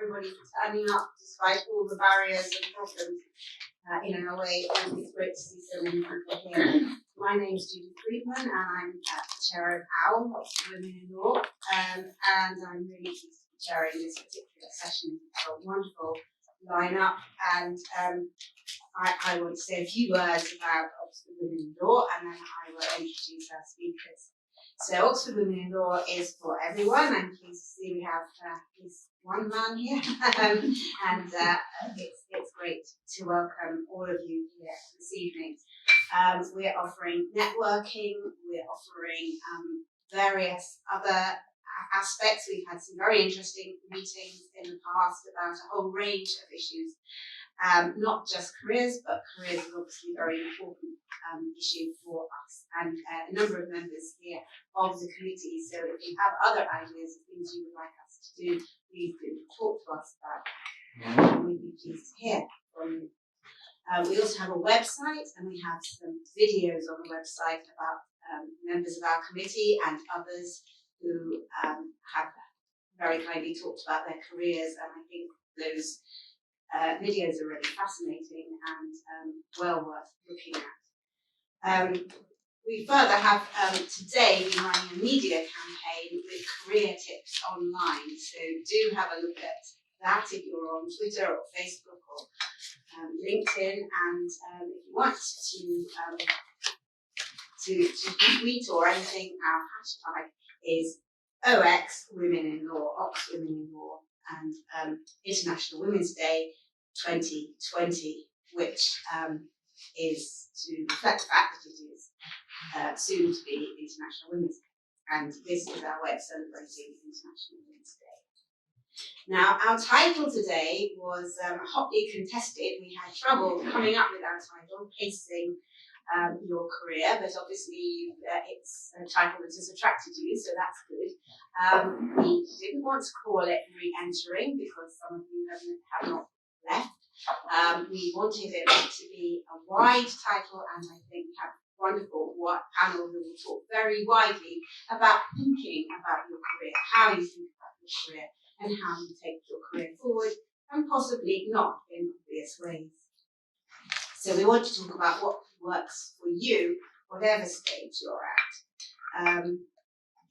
everybody for turning up despite all the barriers and problems in our way. It's great to see so many people here. My name is Judith Freedman, and I'm chair of OWL, Oxford Women in Law, and I'm really pleased to be chairing this particular session. It's a wonderful lineup, and I want to say a few words about Oxford Women in Law, and then I will introduce our speakers. So Oxford Women in Law is for everyone. I'm pleased to see we have at least one man here, and it's great to welcome all of you here this evening. We're offering networking, we're offering various other aspects. We've had some very interesting meetings in the past about a whole range of issues. Not just careers, but careers is obviously a very important issue for us and a number of members here of the committee. So if you have other ideas of things you would like us to do, please do talk to us about that. And we'd be pleased to hear from you. We also have a website, and we have some videos on the website about members of our committee and others who have very kindly talked about their careers, and I think those videos are really fascinating and well worth looking at. We further have today been running a media campaign with career tips online, so do have a look at that if you're on Twitter or Facebook or LinkedIn, and if you want to tweet or anything, our hashtag is OX Women in Law, Ox Women in Law, and International Women's Day 2020, which is to reflect the fact that it is soon to be International Women's Day, and this is our way of celebrating International Women's Day. Now, our title today was hotly contested. We had trouble coming up with our title, Pacing Your Career, but obviously it's a title that has attracted you, so that's good. We didn't want to call it Re-entering because some of you have not left. We wanted it to be a wide title, and I think we have a wonderful panel who will talk very widely about thinking about your career, how you think about your career, and how you take your career forward, and possibly not in obvious ways. So we want to talk about what works for you, whatever stage you're at.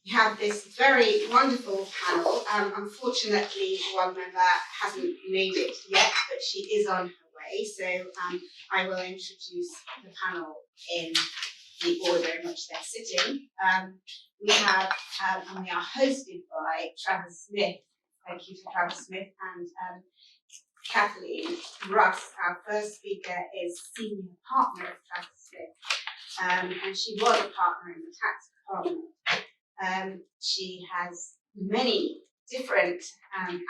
We have this very wonderful panel. Unfortunately, one member hasn't made it yet, but she is on her way. So I will introduce the panel in the order in which they're sitting. We have, and we are hosted by Travers Smith. Thank you to Travers Smith and Kathleen. Russ, our first speaker, is senior partner of Travers Smith, and she was a partner in the tax department. She has many different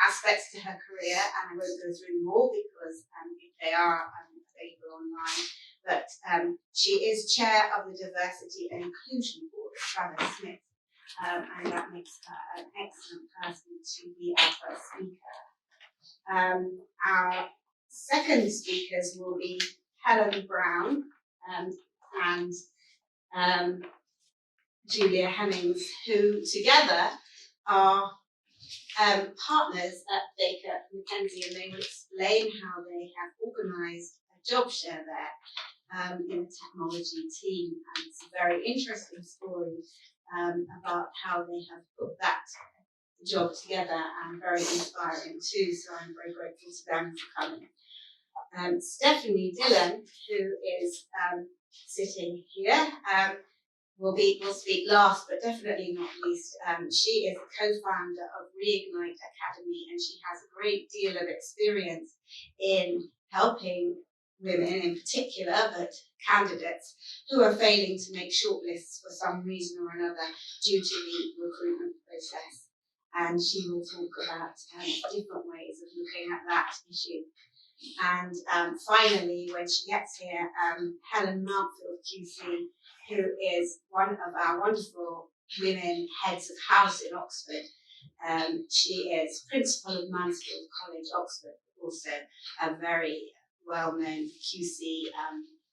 aspects to her career, and I won't go through them all because they are available online. But she is chair of the Diversity and Inclusion Board at Travers Smith, and that makes her an excellent person to be our first speaker. Our second speakers will be Helen Brown and Julia Hemmings, who together are partners at Baker McKenzie, and they will explain how they have organised a job share there in the technology team. And it's a very interesting story about how they have put that job together, and very inspiring too, so I'm very grateful to them for coming. Stephanie Dillon, who is sitting here, will speak last, but definitely not least. She is a co-founder of Reignite Academy, and she has a great deal of experience in helping women in particular, but candidates who are failing to make shortlists for some reason or another due to the recruitment process. And she will talk about different ways of looking at that issue. And finally, when she gets here, Helen Mountfield QC, who is one of our wonderful women heads of house in Oxford. She is principal of Mansfield College, Oxford, also a very well-known QC,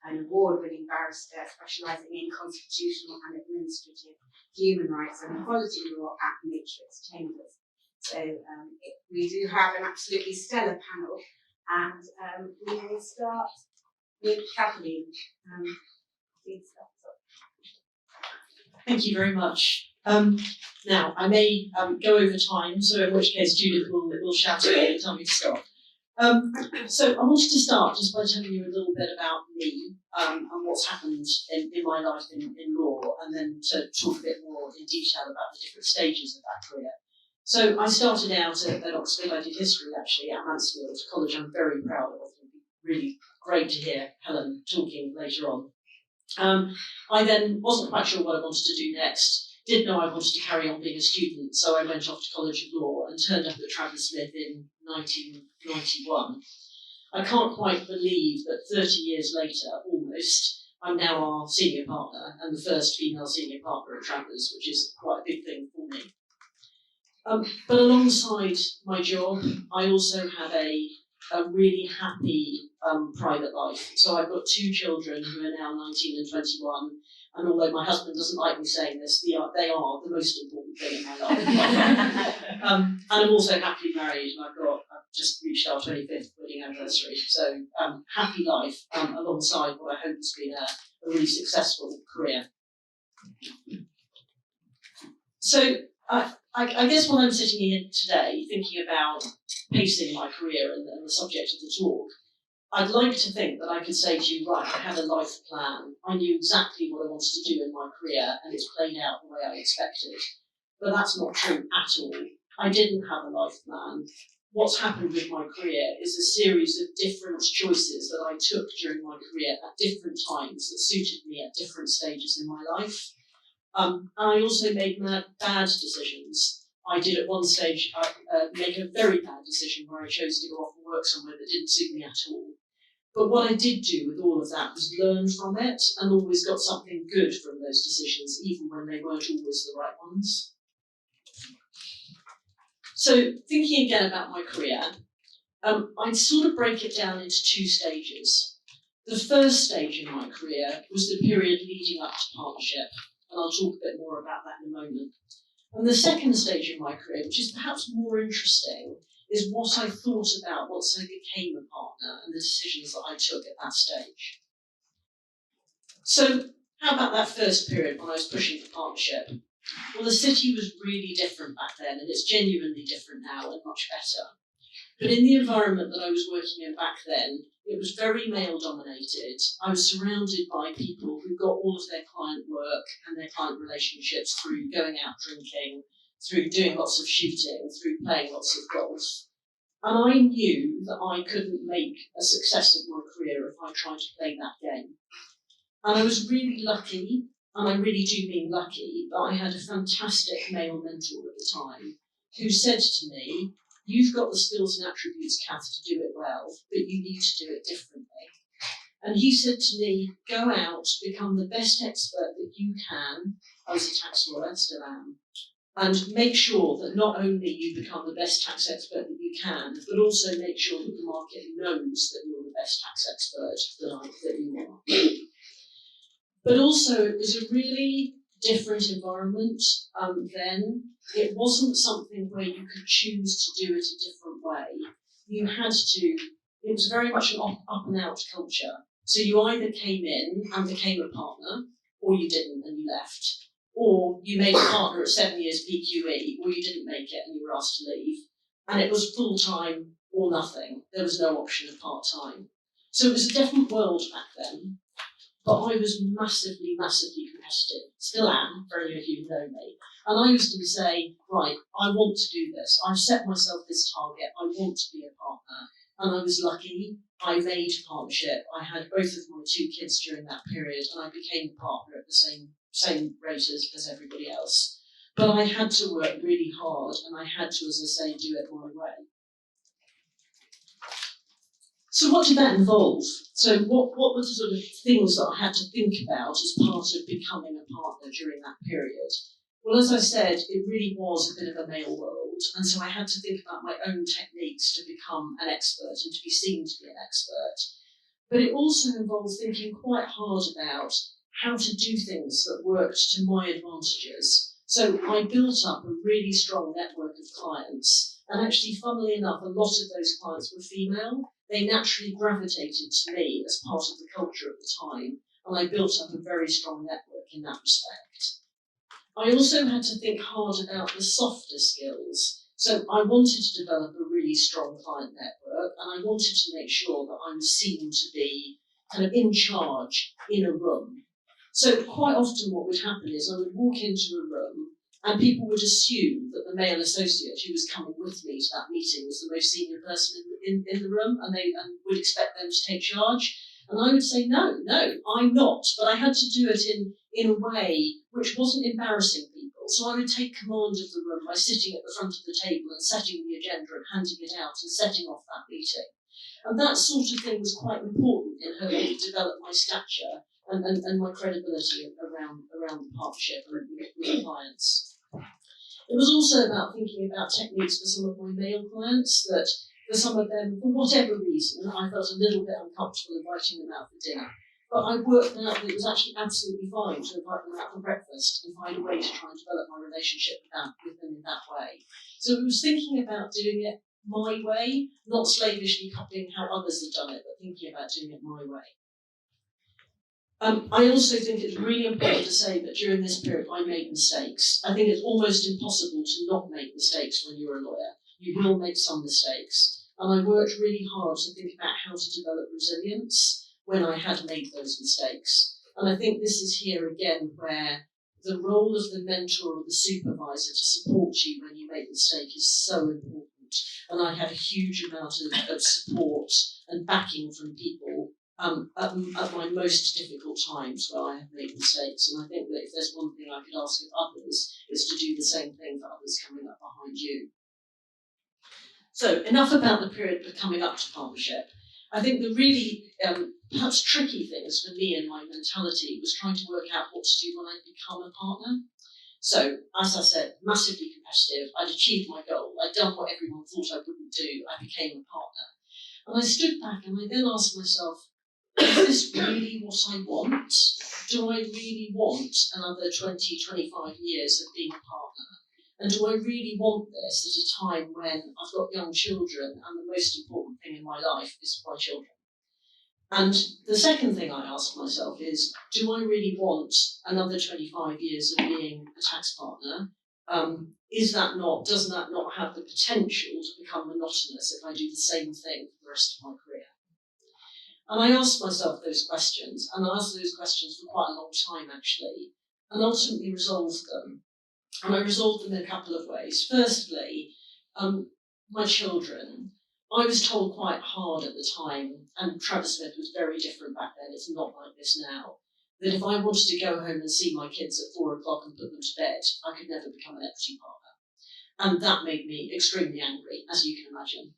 an award-winning barrister specialising in constitutional and administrative human rights and equality law at Matrix Chambers. So we do have an absolutely stellar panel, and we will start with Kathleen. Please start. Thank you very much. Now, I may go over time, so in which case Judith will shout at me and tell me to stop. So I wanted to start just by telling you a little bit about me and what's happened in my life in law, and then to talk a bit more in detail about the different stages of that career. So I started out at Oxford. I did history actually at Mansfield College. I'm very proud of it. It'll be really great to hear Helen talking later on. I then wasn't quite sure what I wanted to do next. Didn't know I wanted to carry on being a student, so I went off to College of Law and turned up at Travers in 1991. I can't quite believe that 30 years later, almost, I'm now our senior partner and the first female senior partner at Travers, which is quite a big thing for me. But alongside my job, I also had a really happy private life. So I've got 2 children who are now 19 and 21, and although my husband doesn't like me saying this, they are the most important thing in my life. And I'm also happily married, and I've just reached our 25th wedding anniversary. So happy life alongside what I hope has been a really successful career. So I guess when I'm sitting here today thinking about pacing my career and the subject of the talk, I'd like to think that I could say to you, right, I had a life plan. I knew exactly what I wanted to do in my career, and it's played out the way I expected. But that's not true at all. I didn't have a life plan. What's happened with my career is a series of different choices that I took during my career at different times that suited me at different stages in my life. And I also made bad decisions. I did at one stage make a very bad decision where I chose to go off and work somewhere that didn't suit me at all. But what I did do with all of that was learn from it and always got something good from those decisions, even when they weren't always the right ones. So thinking again about my career, I'd sort of break it down into 2 stages. The first stage in my career was the period leading up to partnership, and I'll talk a bit more about that in a moment. And the second stage in my career, which is perhaps more interesting, is what I thought about once I became a partner and the decisions that I took at that stage. So how about that first period when I was pushing for partnership? Well, the city was really different back then, and it's genuinely different now and much better. But in the environment that I was working in back then, it was very male-dominated. I was surrounded by people who got all of their client work and their client relationships through going out drinking, through doing lots of shooting, through playing lots of golf. And I knew that I couldn't make a success of my career if I tried to play that game. And I was really lucky, and I really do mean lucky, that I had a fantastic male mentor at the time who said to me, "You've got the skills and attributes, Kath, to do it well, but you need to do it differently." And he said to me, "Go out, become the best expert that you can." I was a tax lawyer, still am. And make sure that not only you become the best tax expert that you can, but also make sure that the market knows that you're the best tax expert that you are. But also, it was a really different environment then. It wasn't something where you could choose to do it a different way. You had to, it was very much an up and out culture. So you either came in and became a partner, or you didn't and you left. Or you made a partner at 7 years PQE, or you didn't make it and you were asked to leave. And it was full-time or nothing. There was no option of part-time. So it was a different world back then. But I was massively, massively competitive. Still am, for any of you who know me. And I used to say, right, I want to do this. I've set myself this target. I want to be a partner. And I was lucky. I made partnership. I had both of my 2 kids during that period, and I became a partner at the same rate as everybody else. But I had to work really hard, and I had to, as I say, do it my way. So what did that involve? So what were the sort of things that I had to think about as part of becoming a partner during that period? Well, as I said, it really was a bit of a male world, and so I had to think about my own techniques to become an expert and to be seen to be an expert. But it also involved thinking quite hard about how to do things that worked to my advantages. So I built up a really strong network of clients, and actually, funnily enough, a lot of those clients were female. They naturally gravitated to me as part of the culture at the time, and I built up a very strong network in that respect. I also had to think hard about the softer skills. So I wanted to develop a really strong client network, and I wanted to make sure that I was seen to be kind of in charge in a room. So quite often what would happen is I would walk into a room and people would assume that the male associate who was coming with me to that meeting was the most senior person in the room, and they would expect them to take charge. And I would say, no, I'm not. But I had to do it in a way which wasn't embarrassing people. So I would take command of the room by sitting at the front of the table and setting the agenda and handing it out and setting off that meeting. And that sort of thing was quite important in helping to develop my stature and my credibility around the partnership and with clients. It was also about thinking about techniques for some of my male clients that for some of them, for whatever reason, I felt a little bit uncomfortable inviting them out for dinner. But I worked out that it was actually absolutely fine to invite them out for breakfast and find a way to try and develop my relationship with them in that way. So it was thinking about doing it my way, not slavishly copying how others had done it, but thinking about doing it my way. I also think it's really important to say that during this period I made mistakes. I think it's almost impossible to not make mistakes when you're a lawyer. You will make some mistakes. And I worked really hard to think about how to develop resilience when I had made those mistakes. And I think this is here again where the role of the mentor or the supervisor to support you when you make a mistake is so important. And I had a huge amount of support and backing from people at my most difficult times where I have made mistakes. And I think that if there's one thing I could ask of others, is to do the same thing for others coming up behind you. So enough about the period coming up to partnership. I think the really perhaps tricky things for me and my mentality was trying to work out what to do when I become a partner. So, as I said, massively competitive. I'd achieved my goal. I'd done what everyone thought I wouldn't do. I became a partner. And I stood back and I then asked myself, is this really what I want? Do I really want another 20, 25 years of being a partner? And do I really want this at a time when I've got young children and the most important thing in my life is my children? And the second thing I ask myself is, do I really want another 25 years of being a tax partner? Doesn't that not have the potential to become monotonous if I do the same thing for the rest of my career? And I asked myself those questions, and I asked those questions for quite a long time actually, and ultimately resolved them. And I resolved them in a couple of ways. Firstly, my children. I was told quite hard at the time, and Travers Smith was very different back then, it's not like this now, that if I wanted to go home and see my kids at 4 o'clock and put them to bed, I could never become an equity partner. And that made me extremely angry, as you can imagine.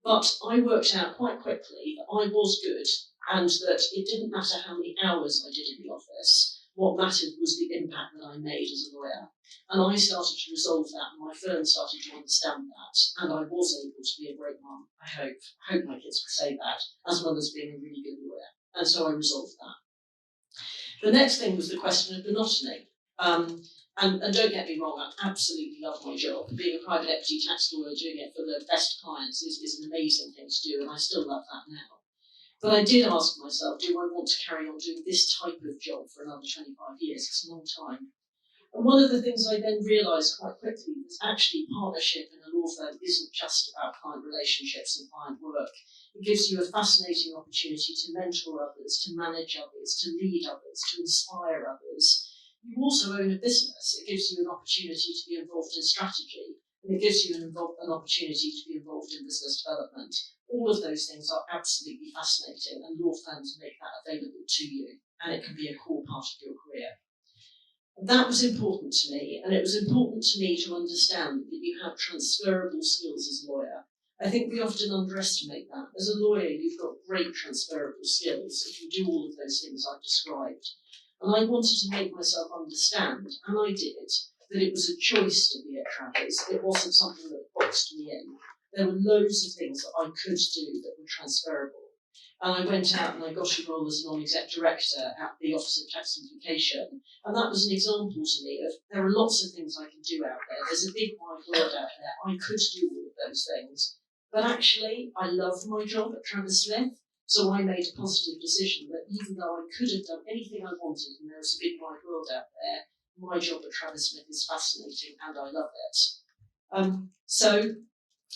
But I worked out quite quickly that I was good, and that it didn't matter how many hours I did in the office. What mattered was the impact that I made as a lawyer. And I started to resolve that, and my firm started to understand that, and I was able to be a great mum, I hope. I hope my kids would say that, as well as being a really good lawyer. And so I resolved that. The next thing was the question of monotony. And don't get me wrong, I absolutely love my job. Being a private equity tax lawyer, doing it for the best clients is an amazing thing to do, and I still love that now. But I did ask myself, do I want to carry on doing this type of job for another 25 years? It's a long time. And one of the things I then realised quite quickly was actually partnership in a law firm isn't just about client relationships and client work. It gives you a fascinating opportunity to mentor others, to manage others, to lead others, to inspire others. You also own a business. It gives you an opportunity to be involved in strategy, and it gives you an opportunity to be involved in business development. All of those things are absolutely fascinating, and law firms make that available to you, and it can be a core part of your career. That was important to me, and it was important to me to understand that you have transferable skills as a lawyer. I think we often underestimate that. As a lawyer, you've got great transferable skills if you do all of those things I've described. And I wanted to make myself understand, and I did, that it was a choice to be at Travers. It wasn't something that boxed me in. There were loads of things that I could do that were transferable. And I went out and I got a role as a non-exec director at the Office of Tax Simplification. And that was an example to me of there are lots of things I can do out there. There's a big wide world out there. I could do all of those things. But actually, I love my job at Travers Smith. So I made a positive decision that even though I could have done anything I wanted and there was a big wide world out there, my job at Travers Smith is fascinating and I love it. So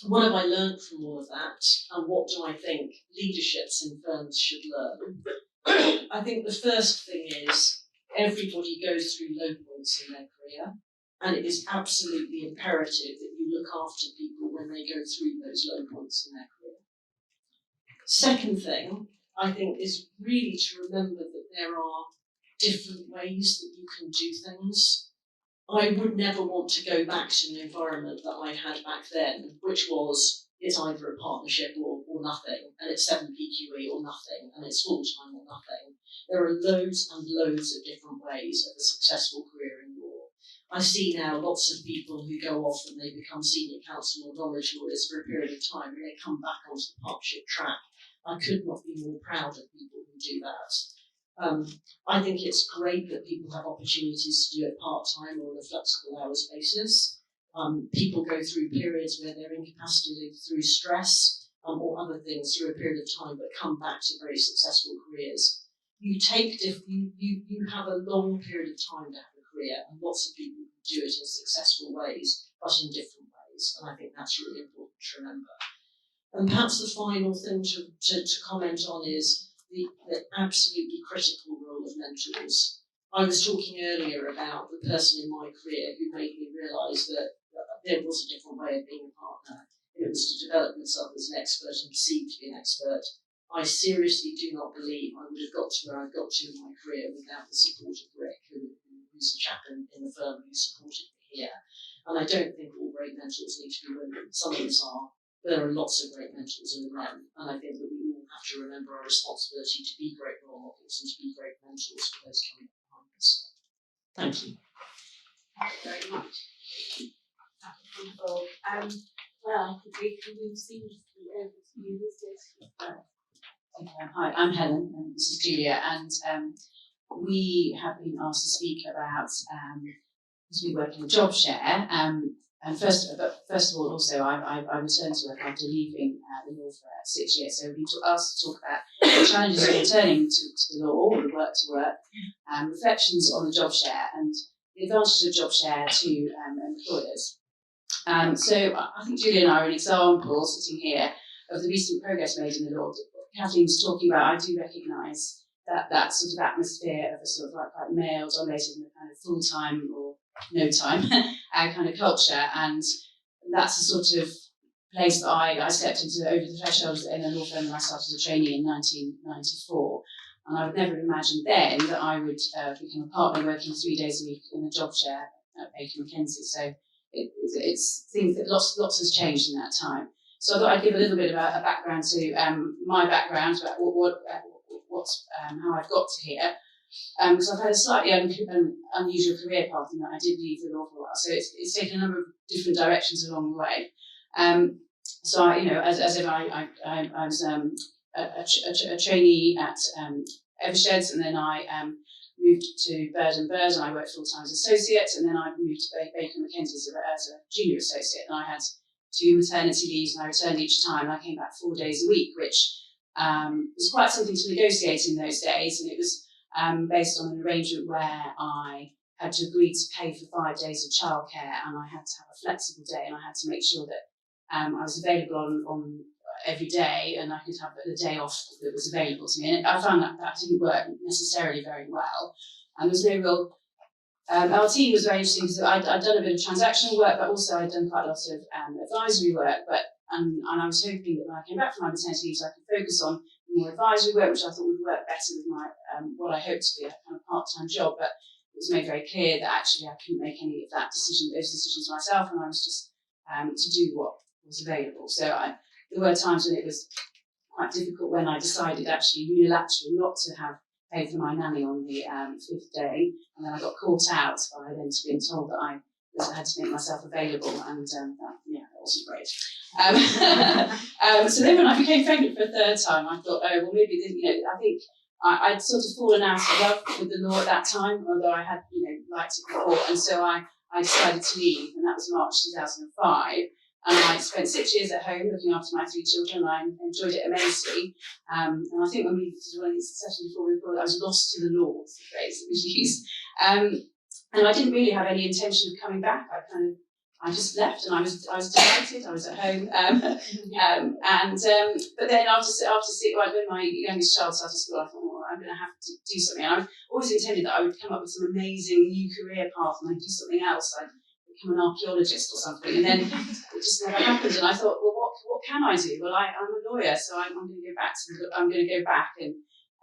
what have I learned from all of that, and what do I think leaderships in firms should learn? I think the first thing is everybody goes through low points in their career, and it is absolutely imperative that you look after people when they go through those low points in their career. Second thing, I think, is really to remember that there are different ways that you can do things. I would never want to go back to an environment that I had back then, which was it's either a partnership or nothing, and it's 7 PQE or nothing, and it's full-time or nothing. There are loads and loads of different ways of a successful career in law. I see now lots of people who go off and they become senior counsel or knowledge lawyers for a period of time, and they come back onto the partnership track. I could not be more proud of people who do that. I think it's great that people have opportunities to do it part-time or on a flexible hours basis. People go through periods where they're incapacitated through stress or other things through a period of time, but come back to very successful careers. You have a long period of time to have a career, and lots of people do it in successful ways, but in different ways, and I think that's really important to remember. And perhaps the final thing to comment on is the absolutely critical role of mentors. I was talking earlier about the person in my career who made me realise that there was a different way of being a partner. It was to develop myself as an expert and perceived to be an expert. I seriously do not believe I would have got to where I've got to in my career without the support of Rick, who's a chap in the firm who supported me here. And I don't think all great mentors need to be women. Some of us are. There are lots of great mentors in the men, and I think that we all have to remember our responsibility to be great role models and to be great mentors for those coming behind us. Thank you. Thank you very much. That's wonderful. Well, I think we can move seamlessly over to you, Hi, I'm Helen, and this is Julia, and we have been asked to speak about, because we work in a job share, and first of all, also, I returned to work after leaving the law for 6 years. So we were asked to talk about the challenges of returning to the law, or the work to work, reflections on the job share, and the advantages of job share to employers. So I think Julia and I are an example, sitting here, of the recent progress made in the law. Kathleen was talking about, I do recognise that sort of atmosphere of a sort of like male-dominated and a kind of full-time or no time kind of culture, and that's the sort of place that I stepped into over the threshold in a law firm when I started as a trainee in 1994, and I would never imagine then that I would become a partner working 3 days a week in a job share at McKenzie. So it seems that lots has changed in that time. So I thought I'd give a little bit of a background to my background, about how I've got to here. Because I've had a slightly unusual career path in that I did leave the law for a while, so it's taken a number of different directions along the way. So I, as if I was a trainee at Eversheds, and then I moved to Bird and Bird, and I worked full time as associate, and then I moved to Baker McKenzie as a junior associate, and I had 2 maternity leaves, and I returned each time. I came back 4 days a week, which was quite something to negotiate in those days, and it was based on an arrangement where I had to agree to pay for 5 days of childcare, and I had to have a flexible day, and I had to make sure that I was available on every day, and I could have the day off that was available to me. And I found that didn't work necessarily very well, and there was no real. Our team was very interesting because I'd done a bit of transactional work, but also I'd done quite a lot of advisory work. And I was hoping that when I came back from my maternity leave, I could focus on more advisory work, which I thought would work better with my what I hoped to be a kind of part-time job. But it was made very clear that actually I couldn't make any of those decisions myself, and I was just to do what was available. So there were times when it was quite difficult when I decided actually unilaterally not to have paid for my nanny on the 5th day, and then I got caught out by then being told that I had to make myself available, and that wasn't great. So then when I became pregnant for a third time, I thought, oh, well, maybe, I think I'd sort of fallen out of love with the law at that time, although I had, liked it before. And so I decided to leave, and that was March 2005. And I spent 6 years at home looking after my 3 children, and I enjoyed it immensely. And I think when we did one of these sessions before, we thought I was lost to the law, was the phrase that was used. And I didn't really have any intention of coming back. I just left, and I was delighted. I was at home, but then after when my youngest child started school, I thought, well, I'm going to have to do something. And I've always intended that I would come up with some amazing new career path, and I'd do something else. I'd become an archaeologist or something, and then it just never happened. And I thought, well, what can I do? Well, I'm a lawyer, so I'm going to go back and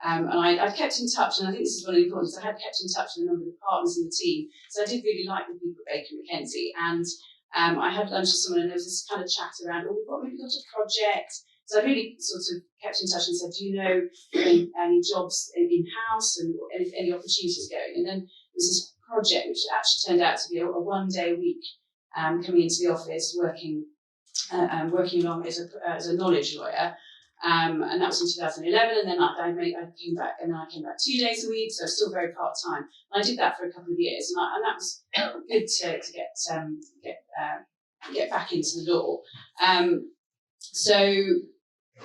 I've kept in touch, and I think this is one of the important things. I had kept in touch with a number of the partners in the team, so I did really like the people at Baker McKenzie. And I had lunch with someone, and there was this kind of chat around, we've got a project. So I really sort of kept in touch and said, do you know any jobs in-house and any opportunities going? And then there was this project which actually turned out to be a 1 day a week coming into the office, working along as a knowledge lawyer. And that was in 2011, and then I came back 2 days a week, so still very part-time. And I did that for a couple of years, and that was good to get back into the law. So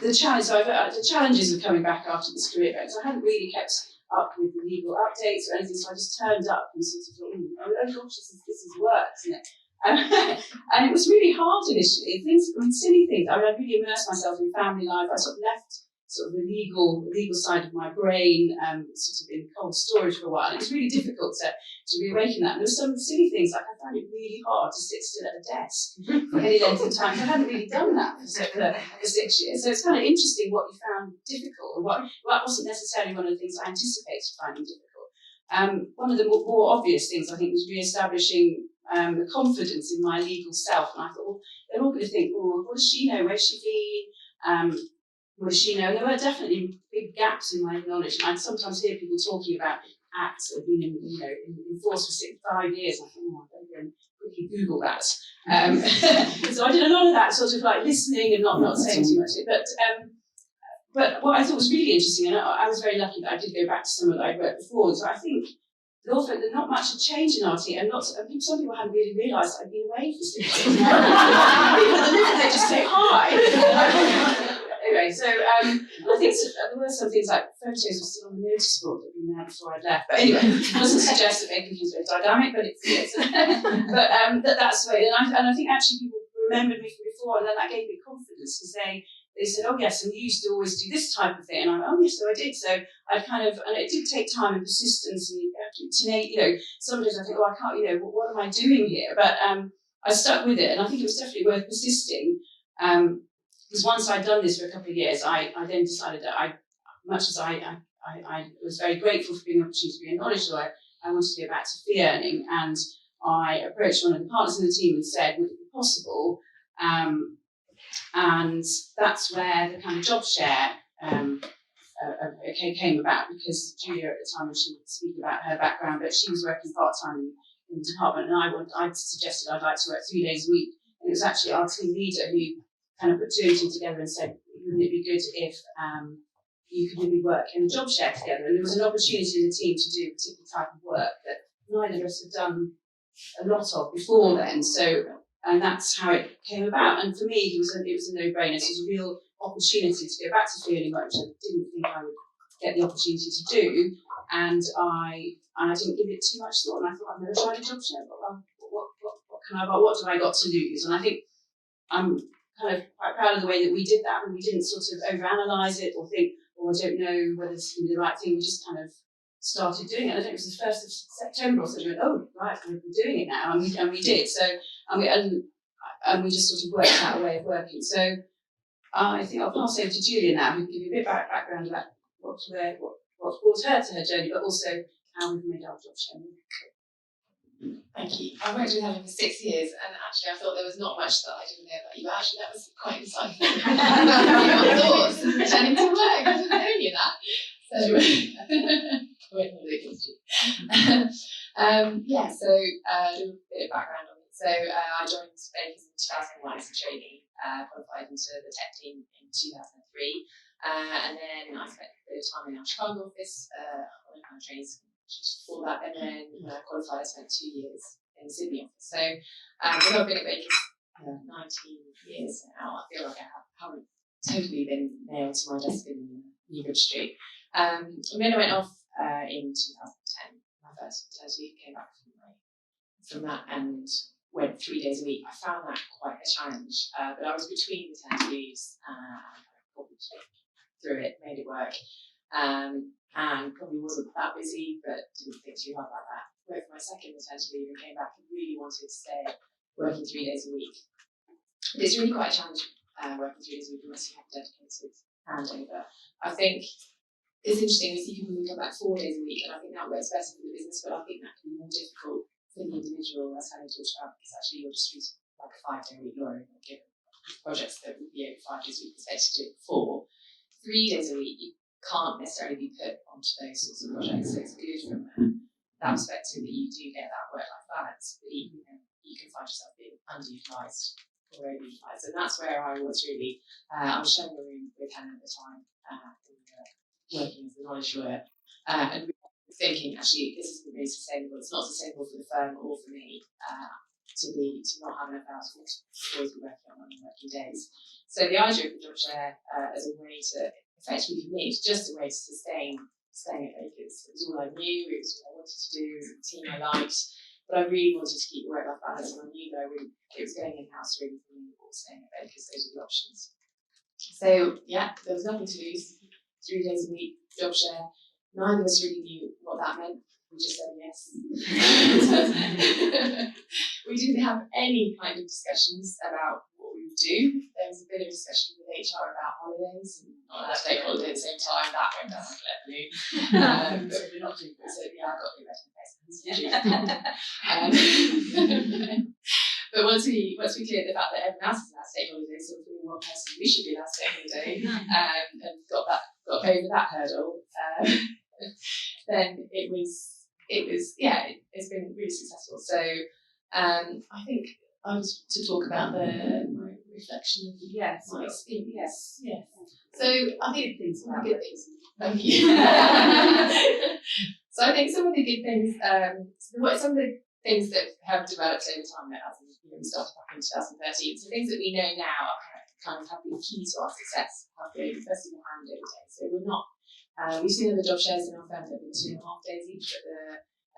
the challenges of coming back after this career break, so I hadn't really kept up with the legal updates or anything, so I just turned up and sort of thought, oh gosh, this is work, isn't it? And it was really hard initially. Silly things. I really immersed myself in family life. I sort of left the legal side of my brain sort of in cold storage for a while. It was really difficult to reawaken that. And there were some silly things, like I found it really hard to sit still at a desk for any length of time. I hadn't really done that for 6 years. So it's kind of interesting what you found difficult, and what wasn't necessarily one of the things I anticipated finding difficult. One of the more obvious things, I think, was re-establishing the confidence in my legal self. And I thought, well, they're all going to think, oh, what does she know? Where's she been? What does she know? And there were definitely big gaps in my knowledge. And I'd sometimes hear people talking about acts that have been in force for 5 years. I thought, oh, I better go and quickly Google that. So I did a lot of that, sort of like listening and not saying too much. But what I thought was really interesting, and I was very lucky that I did go back to someone that I'd worked before. So I think law firm, there's not much had changed in RT, and some people hadn't really realised I'd been away for 6 years. People at the minute, they just say hi. Anyway, so I think there were some things like photos were still on the notice board that had been there before I'd left. But anyway, it doesn't suggest that making things very dynamic, but that's the way. And I think actually people remembered me from before, and then that gave me confidence, because they said, oh yes, and you used to always do this type of thing, and I'm like, oh yes, so I did. So I and it did take time and persistence, and some days I think, oh, I can't, what am I doing here? But I stuck with it, and I think it was definitely worth persisting. Because once I'd done this for a couple of years, I then decided that much as I was very grateful for being an opportunity to be a knowledge lawyer, I wanted to go back to fee earning, and I approached one of the partners in the team and said, would it be possible? And that's where the kind of job share came about, because Julia at the time, she would speak about her background, but she was working part-time in the department, and I suggested I'd like to work 3 days a week. And it was actually our team leader who kind of put 2 and 2 together and said, wouldn't it be good if you could maybe work in a job share together? And there was an opportunity in the team to do a particular type of work that neither of us had done a lot of before then. And that's how it came about. And for me, it was a no-brainer. It was a real opportunity to go back to feeling which I didn't think I would get the opportunity to do. And I didn't give it too much thought. And I thought, I've never tried a job share, but what have I got to lose? And I think I'm kind of quite proud of the way that we did that, and we didn't sort of overanalyze it or think, oh, I don't know whether this is going to be the right thing. We just kind of started doing it. I think it was the 1st of September or so. We went, oh, right, we're doing it now, and we did. So, and we just sort of worked out a way of working. So, I think I'll pass over to Julia now, who can give you a bit of background about what brought her to her journey, but also how we've made our job share. Thank you. I worked with Helen for 6 years, and actually I thought there was not much that I didn't know about you, but actually that was quite insightful. Your thoughts and pretending to work. I didn't know any of that. So, I won't hold it against you. So a little bit of background on me. I joined Bakers in 2001 as a trainee, qualified into the tech team in 2003, and then I spent a bit of time in our Chicago office on a kind of training school before that, and then when I qualified, I spent 2 years in the Sydney office. So I've been at Bakers 19 years now. I feel like I haven't totally been nailed to my desk in Newbridge Street. And then I went off in 2010. My first maternity leave, came back from that and went 3 days a week. I found that quite a challenge, but I was between maternity leaves and probably through it, made it work, and probably wasn't that busy, but didn't think too hard about that. Went for my second maternity leave and came back and really wanted to stay working 3 days a week. It's really quite a challenge working 3 days a week unless you have a dedicated handover. I think it's interesting, we see people who come back 4 days a week, and I think that works better for the business, but I think that can be more difficult for the individual, as Helen talked about, because actually you're just treated like a 5 day week lawyer and given projects that would be over 5 days a week expected to do it for 3 days a week. You can't necessarily be put onto those sorts of projects, so it's good from that perspective that you do get that work-life balance, but you can find yourself being underutilised or overutilised, and that's where I was really, I was sharing a room with Helen at the time, working as a knowledge lawyer, and thinking, actually, this isn't really sustainable. It's not sustainable for the firm or for me to not have enough hours to always be working on working days. So the idea of the job share as a way to, effectively for me, it's just a way to sustain staying at Bakers. It was all I knew, it was what I wanted to do, it was the team I liked, but I really wanted to keep the work-life balance, and I knew that it was going in-house really for me or staying at Bakers. Those were the options. So yeah, there was nothing to lose. 3 days a week, job share. Neither of us really knew what that meant. We just said yes. We didn't have any kind of discussions about what we would do. There was a bit of discussion with HR about holidays and not allowed to take holiday at the same time. That went down like a lead balloon. So we're not doing that. So yeah, I got the rest of the But once we cleared the fact that everyone else is allowed to take holiday, so if we were one person, we should be allowed to take holiday, and got over that hurdle, then it's been really successful. So I think I was to talk about my reflection of my experience. Yes. So I think some of the good things. Thank you. So I think some of the good things, some of the things that have developed over time, as we started back in 2013. So things that we know now are kind of have been key to our success. Have been firstly the handover days. So we're not. We've seen other job shares in our firm that have been 2.5 days each,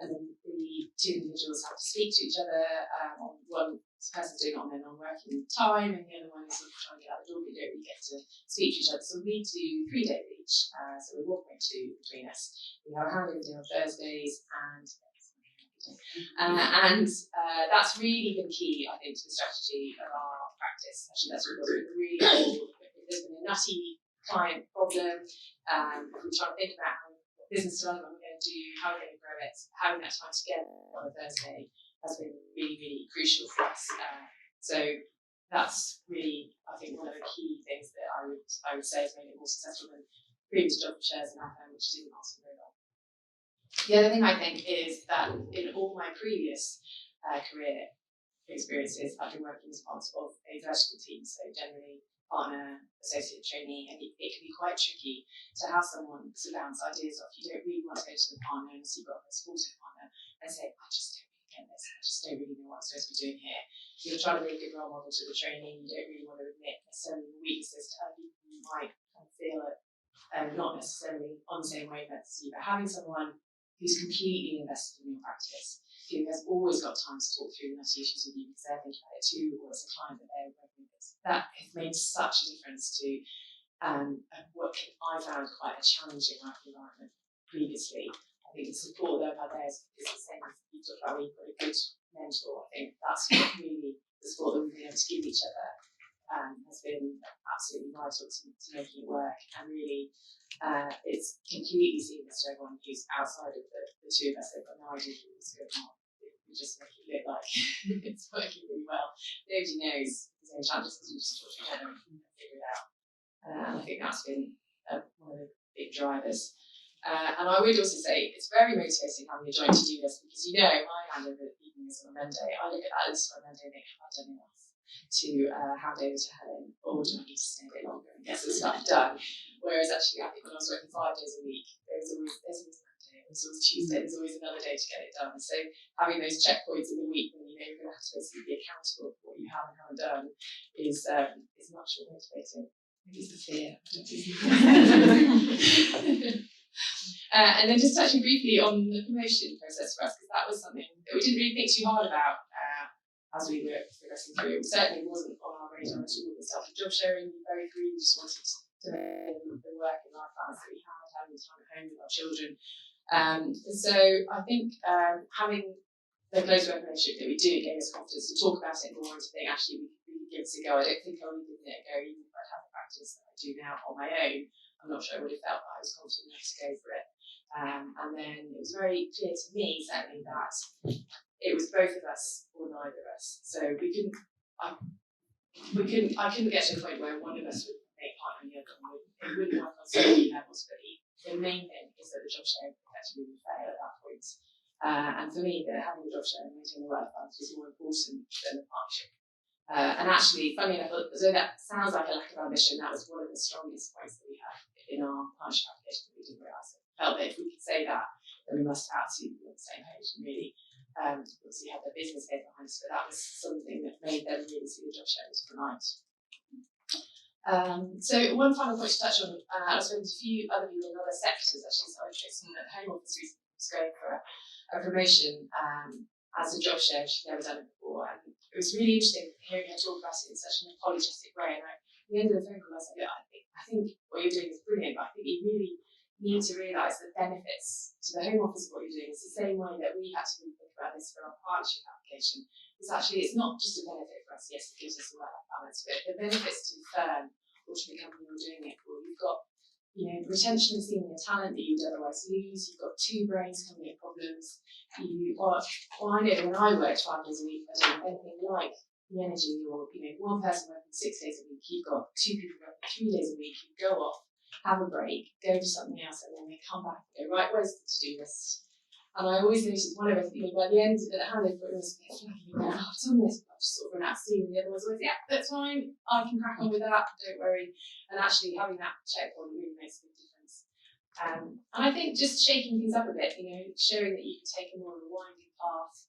and then the two individuals have to speak to each other. One person's doing it on their non-working time, and the other one is sort of trying to get out the door, but you don't really get to speak to each other. So we do 3 days each, so we're 1.2 between us. We have a handover day on Thursdays, and that's really been key, I think, to the strategy of our practice. Actually, that's what's been really cool. If there's been a nutty client problem, if we're trying to think about what business development we're going to do, how we're going to grow it, having that time together on a Thursday has been really, really crucial for us. So that's really, I think, one of the key things that I would say has made it more successful than previous job shares in our firm, which didn't last very long. The other thing I think is that in all my previous career experiences, I've been working as part of a vertical team, so generally partner, associate, trainee, and it can be quite tricky to have someone to bounce ideas off. You don't really want to go to the partner unless you've got a supportive partner and say, I just don't really get this, I just don't really know what I'm supposed to be doing here. You're trying to be a good role model to the trainee, you don't really want to admit necessarily the weaknesses to other people who might kind of feel it, not necessarily on the same wavelength as you, but having someone who's completely invested in your practice, who has always got time to talk through the nutty issues with you because they're thinking about it too, or it's a client that they're working with. That has made such a difference to what I found quite a challenging working environment previously. I think the support that I've had there is the same as you talked about when you've got a good mentor. I think that's really the support that we've been able to give each other has been absolutely vital to making it work, and really it's completely seamless to everyone who's outside of the two of us. They've got no idea what's going on. We just make it look like it's working really well. Nobody knows there's any challenges because we just talk to each other and figure it out. And I think that's been one of the big drivers. And I would also say it's very motivating having a joint to do this, because my handover evening is on a Monday, I look at that list on a Monday and think, have I done enough to hand over to Helen, or do I need to stay a bit longer and get some stuff done? Whereas actually, I think when I was working 5 days a week, there's always Monday, there's always Tuesday, there's always another day to get it done. So having those checkpoints in the week when you know you're going to have to basically be accountable for what you have and haven't done is much more motivating. Maybe it's the fear. And then just touching briefly on the promotion process for us, because that was something that we didn't really think too hard about as we were progressing through. It certainly wasn't on our radar at all. We started job sharing very free. We just wanted to make the work and life balance that we had, having time at home with our children. So I think having the close work relationship that we do gave us confidence to talk about it more and to think actually we could really give it a go. I don't think I would have given it a go even if I'd had the practice that I do now on my own. I'm not sure I would have felt that I was confident enough to go for it. And then it was very clear to me certainly that it was both of us or neither of us. So I couldn't get to a point where one of us would make part and the other one wouldn't. It wouldn't work on so many levels, but the main thing is that the job sharing effectively would fail at that point. And for me, having the job sharing and maintaining the work balance was more important than the partnership. And actually, funny enough, although that sounds like a lack of ambition, that was one of the strongest points that we had in our partnership application that we didn't realise. I felt that if we could say that, then we must absolutely be on the same page and really obviously had their business head behind us, but that was something that made them really see the job sharing as right. So one final point to touch on, I was speaking to a few other people in other sectors actually, so I was someone at the Home Office recently was going for a promotion as a job share. She'd never done it before, and it was really interesting hearing her talk about it in such an apologetic way. And at the end of the phone call I was like, yeah, I think what you're doing is brilliant, but I think you really need to realise the benefits to the Home Office of what you're doing. It's the same way that we had to really think about this for our partnership application. It's actually, it's not just a benefit for us, yes, it gives us a work-life balance, but the benefits to the firm or to the company you're doing it for. You've got, retention of senior talent that you'd otherwise lose. You've got 2 brains coming at problems. I know when I worked 5 days a week, I don't have anything like the energy or, one person working 6 days a week, you've got 2 people working 3 days a week, you go off, have a break, go do something else, and then they come back and go, right, where's the to-do list? And I always noticed one of us, by the end of the handover, it was I've done this, but I've just sort of run out of steam. And the other one's always, yeah, that's fine, I can crack on with that, don't worry. And actually having that checkpoint really makes a big difference. And I think just shaking things up a bit, showing that you can take a more of a winding path,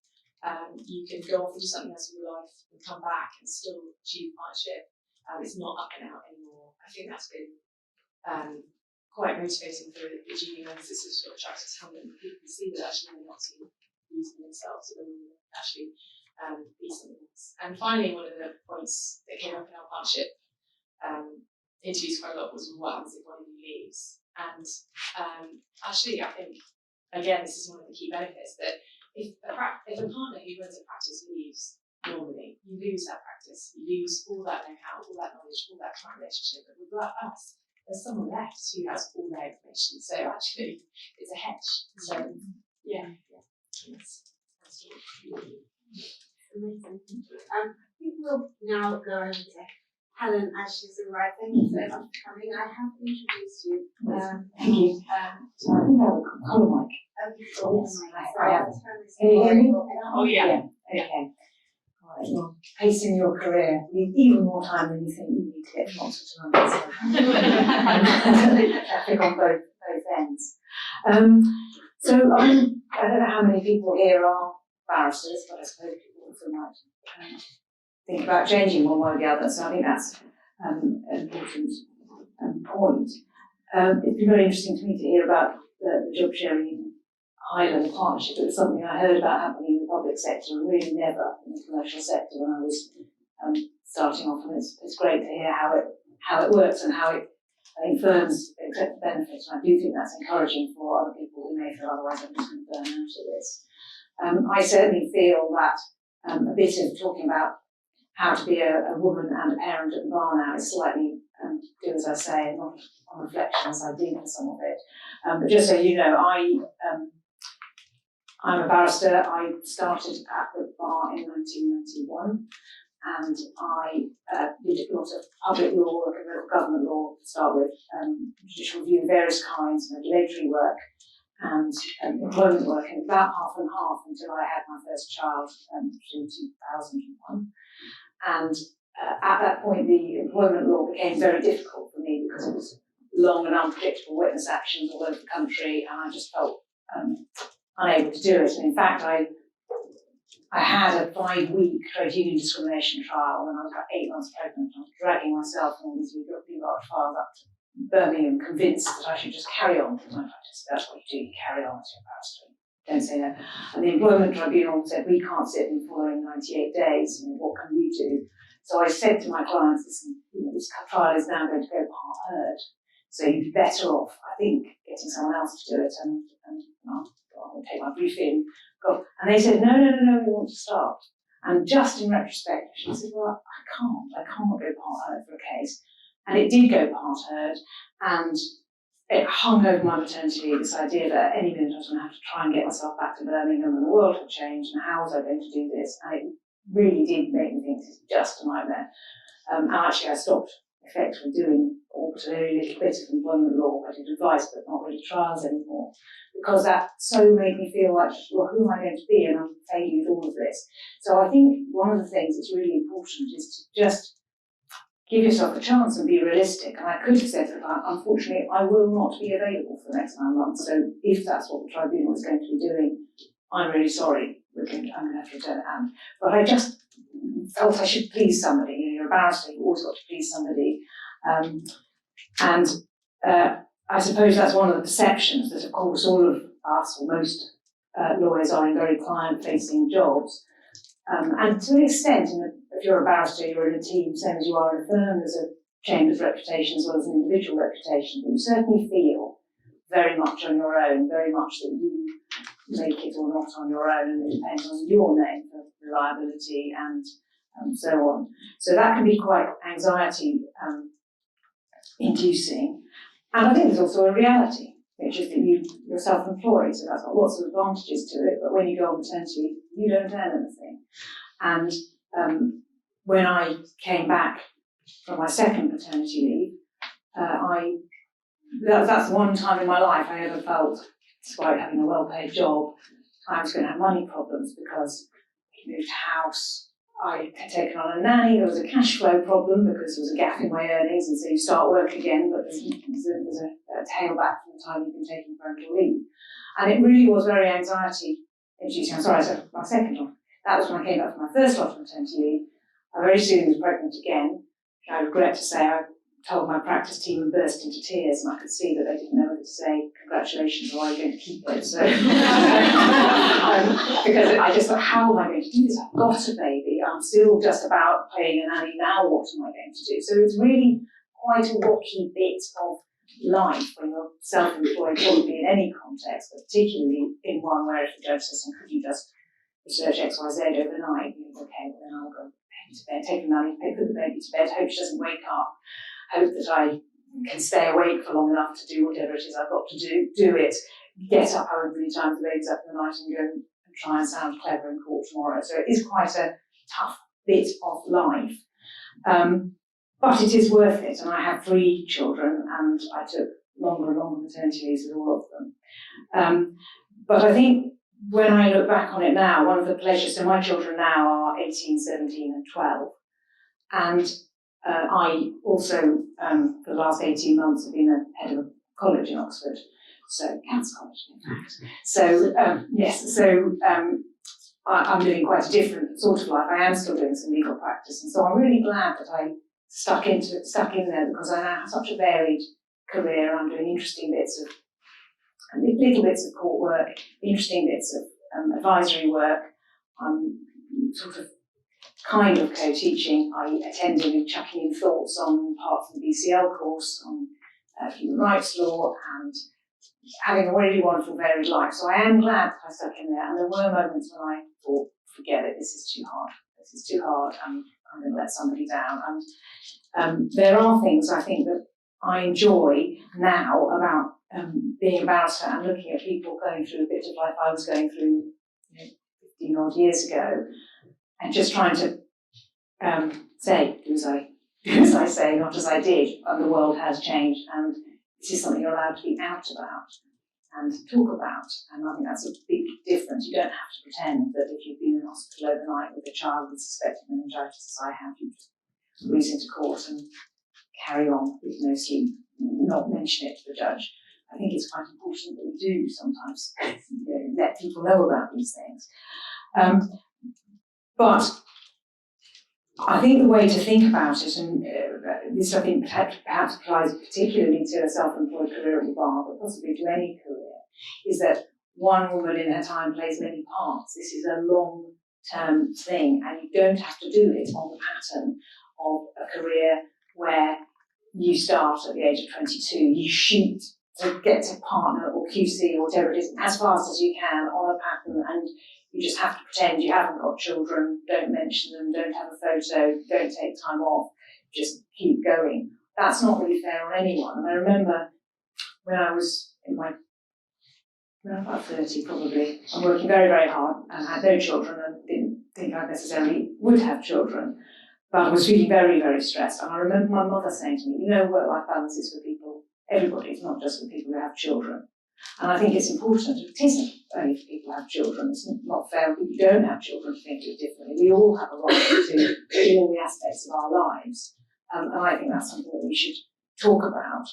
you can go off and do something else with your life and come back and still achieve partnership. It's not up and out anymore. I think that's been quite motivating for the junior members of sort of attracted talent. People see that actually they're not using themselves, so they will actually be something else. And finally, one of the points that came up in our partnership interviews quite a lot was what happens if one of you leaves. And actually, I think, again, this is one of the key benefits, that if a partner who runs a practice leaves, normally, you lose that practice, you lose all that know-how, all that knowledge, all that client relationship. But with us, there's someone left who has all their information. So actually, it's a hedge. So yeah. Yes. Amazing. I think we'll now go over to Helen as she's arrived. Thank you so much for coming. I have introduced you. Thank you. So I think I have a colour mic. Yes, I have. Can you hear me? Oh yeah. Okay. Right. Well, pacing your career, you need even more time than you think you need to get from Oxford to London. Traffic on both ends. So I don't know how many people here are barristers, but I suppose people also might think about changing one way or the other. So I think that's an important point. It's been very interesting to me to hear about the job sharing in high-level partnership. It was something I heard about happening in the public sector and really never in the commercial sector when I was starting off. And it's great to hear how it works and how I think firms accept the benefits. And I do think that's encouraging for other people who may feel otherwise I'm just going to burn out of this. I certainly feel that a bit of talking about how to be a woman and a parent at the bar now is slightly do as I say and not on reflection as I did for some of it. But just so you know, I'm a barrister. I started at the bar in 1991 and I did a lot of public law work and local government law to start with, judicial review of various kinds, regulatory work, and employment work, and about half and half until I had my first child in 2001. And at that point, the employment law became very difficult for me because it was long and unpredictable witness actions all over the country, and I just felt unable to do it. And in fact, I had a 5-week trade union discrimination trial when I was about 8 months pregnant. I was dragging myself and all these legal trials up to Birmingham, convinced that I should just carry on with my practice. That's what you do, you carry on as your barrister. Don't say no. And the Employment Tribunal said, we can't sit in the following 98 days, what can you do? So I said to my clients, listen, this trial is now going to go part heard, so you'd be better off, I think, getting someone else to do it, and I'll take my brief in. Go. And they said, no, we want to start. And just in retrospect, she said, well, I can't go part heard for a case. And it did go part heard, and it hung over my maternity leave, this idea that any minute I was going to have to try and get myself back to Birmingham, and the world had changed, and how was I going to do this? And it really did make me think this is just a nightmare. And actually I stopped effectively doing all but a very little bit of employment law. I did advice, but not really trials anymore, because that so made me feel like, well, who am I going to be? And I'm failing with all of this. So I think one of the things that's really important is to just give yourself a chance and be realistic. And I could have said that, unfortunately, I will not be available for the next 9 months. So if that's what the tribunal is going to be doing, I'm really sorry. I'm going to have to return it. But I just felt I should please somebody. You're a barrister, you've always got to please somebody. I suppose that's one of the perceptions that, of course, all of us, or most lawyers, are in very client-facing jobs. And to an extent, if you're a barrister, you're in a team, same as you are in a firm, there's a chamber's reputation as well as an individual reputation. But you certainly feel very much on your own, very much that you make it or not on your own, and it depends on your name for reliability and so on. So that can be quite anxiety inducing. And I think there's also a reality, which is that you're self-employed, so that's got lots of advantages to it, but when you go on maternity, you don't earn anything. And when I came back from my second maternity leave, that's one time in my life I ever felt, despite having a well-paid job, I was going to have money problems because we moved house. I had taken on a nanny. There was a cash flow problem because there was a gap in my earnings, and so you start work again, but there's a tailback from the time you've been taking parental leave. And it really was very anxiety inducing. I'm sorry, so my second one. That was when I came back from my first lot of maternity leave. I very soon was pregnant again. I regret to say I told my practice team and burst into tears, and I could see that they didn't know whether to say congratulations or are you going to keep it. So because I just thought, how am I going to do this? I've got a baby. I'm still just about paying a nanny. Now what am I going to do? So it's really quite a rocky bit of life when you're self-employed, probably in any context, but particularly in one where if the judge says, could you just research XYZ overnight, you think, okay, well then I'll go to bed, take the nanny, put the baby to bed, hope she doesn't wake up, hope that I can stay awake for long enough to do whatever it is I've got to do it, get up however many times the baby's up in the night and go and try and sound clever in court tomorrow. So it is quite a tough bit of life. But it is worth it, and I have 3 children, and I took longer and longer maternity leaves with all of them. But I think when I look back on it now, one of the pleasures, so my children now are 18, 17 and 12, and I also, for the last 18 months, have been a head of a college in Oxford, so Cants College, in fact. So, yes, so I'm living quite a different sort of life. I am still doing some legal practice, and so I'm really glad that I stuck in there, because I now have such a varied career. I'm doing interesting bits of, little bits of court work, interesting bits of advisory work. I'm sort of kind of co-teaching, i.e. attending and chucking in thoughts on parts of the BCL course on human rights law, and having a really wonderful varied life. So I am glad that I stuck in there, and there were moments when I thought, forget it, this is too hard, and I'm going to let somebody down. And there are things I think that I enjoy now about being a barrister and looking at people going through a bit of life I was going through 15 odd years ago, and just trying to say, do as I say, not as I did, and the world has changed, and this is something you're allowed to be out about. and talk about. And I think that's a big difference. You don't have to pretend that if you've been in hospital overnight with a child with suspected meningitis, as I have, you just release into court and carry on with no sleep, not mention it to the judge. I think it's quite important that we do sometimes let people know about these things. But I think the way to think about it, and this I think perhaps applies particularly to a self-employed career at the bar, but possibly to any career, is that one woman in her time plays many parts. This is a long-term thing, and you don't have to do it on the pattern of a career where you start at the age of 22, you shoot to get to partner or QC or whatever it is as fast as you can on a pattern, and you just have to pretend you haven't got children, don't mention them, don't have a photo, don't take time off, just keep going. That's not really fair on anyone. And I remember when I was about 30 probably, I'm working very, very hard and had no children and didn't think I necessarily would have children, but I was feeling very, very stressed. And I remember my mother saying to me, work-life balance is for people, everybody, it's not just for people who have children. And I think it's important, it isn't only for people who have children, it's not fair when people who don't have children to think of it differently. We all have a right to all the aspects of our lives. And I think that's something that we should talk about.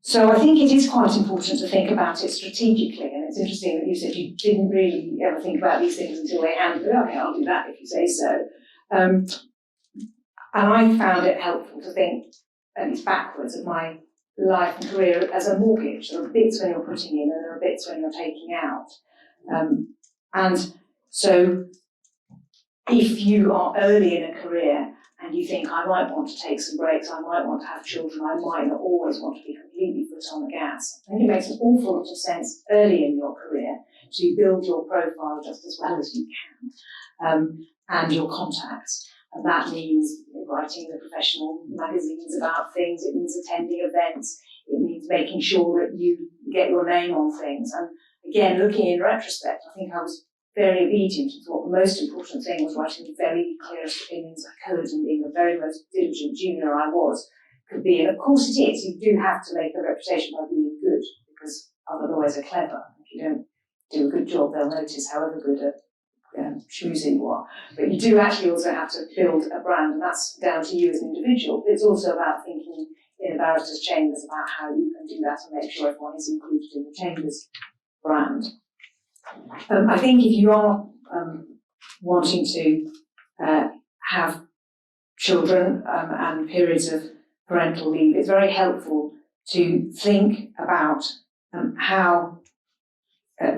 So I think it is quite important to think about it strategically. And it's interesting that you said you didn't really ever think about these things until they handed, okay, I'll do that if you say so. And I found it helpful to think, at least backwards, of my life and career as a mortgage. There are bits when you're putting in and there are bits when you're taking out. And so if you are early in a career and you think, I might want to take some breaks, I might want to have children, I might not always want to be completely foot on the gas, I think it makes an awful lot of sense early in your career to build your profile just as well as you can, and your contacts. And that means writing the professional magazines about things, it means attending events, it means making sure that you get your name on things. And again, looking in retrospect, I think I was very obedient and thought the most important thing was writing the very clearest opinions I could, and being the very most diligent junior I could be. And of course it is, you do have to make a reputation by being good, because other lawyers are clever. If you don't do a good job, they'll notice however good a schmoozer you are. But you do actually also have to build a brand, and that's down to you as an individual. It's also about thinking in a barrister's chambers about how you can do that and make sure everyone is included in the chambers brand. I think if you are wanting to have children and periods of parental leave, it's very helpful to think about how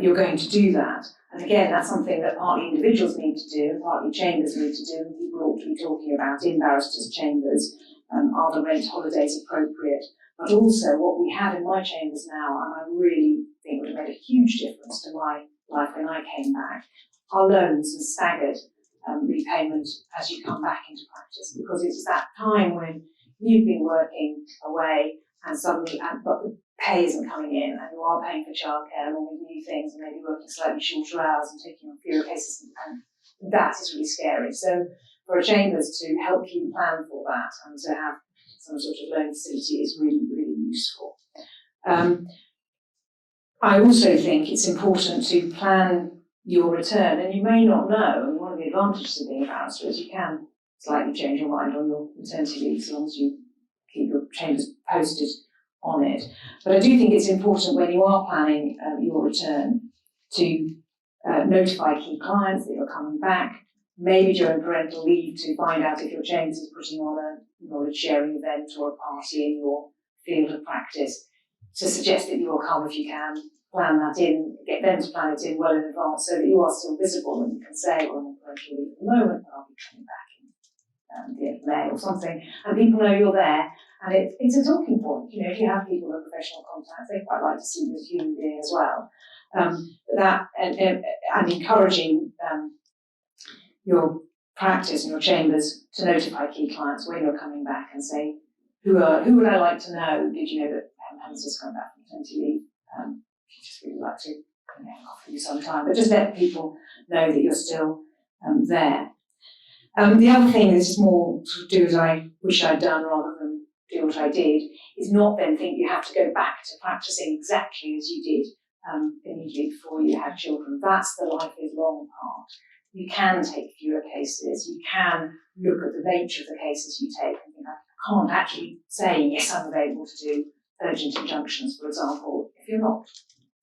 you're going to do that. And again, that's something that partly individuals need to do and partly chambers need to do, and people ought to be talking about in barristers' chambers. Are the rent holidays appropriate? But also what we have in my chambers now, and I really think would have made a huge difference to my life when I came back, are loans and staggered repayment as you come back into practice, because it's that time when you've been working away and suddenly, but the pay isn't coming in, and you are paying for childcare and all these new things, and maybe working slightly shorter hours and taking on fewer cases, and that is really scary. So for a chambers to help you plan for that and to have some sort of loan facility is really, really useful. I also think it's important to plan your return, and you may not know, and one of the advantages of being a barrister is you can slightly change your mind on your maternity leave as long as you keep your chambers posted on it. But I do think it's important when you are planning your return to notify key clients that you're coming back, maybe during parental leave to find out if your chambers is putting on a knowledge sharing event or a party in your field of practice, to suggest that you will come if you can, plan that in, get them to plan it in well in advance so that you are still visible and you can say, well, I'm on parental leave at the moment, but I'll be coming back in the end of May or something, and people know you're there. And it's a talking point. You know, if you have people with professional contacts, they quite like to see you as a human being as well. And encouraging your practice and your chambers to notify key clients when you're coming back and say, who would I like to know? Did you know that Helen's just come back from maternity leave? She'd just really like to offer you some time. But just let people know that you're still there. The other thing is more to do as I wish I'd done rather than do what I did, is not then think you have to go back to practicing exactly as you did immediately before you had children. That's the life is long part. You can take fewer cases, you can look at the nature of the cases you take and think, I can't actually say, yes, I'm available to do urgent injunctions, for example, if you're not.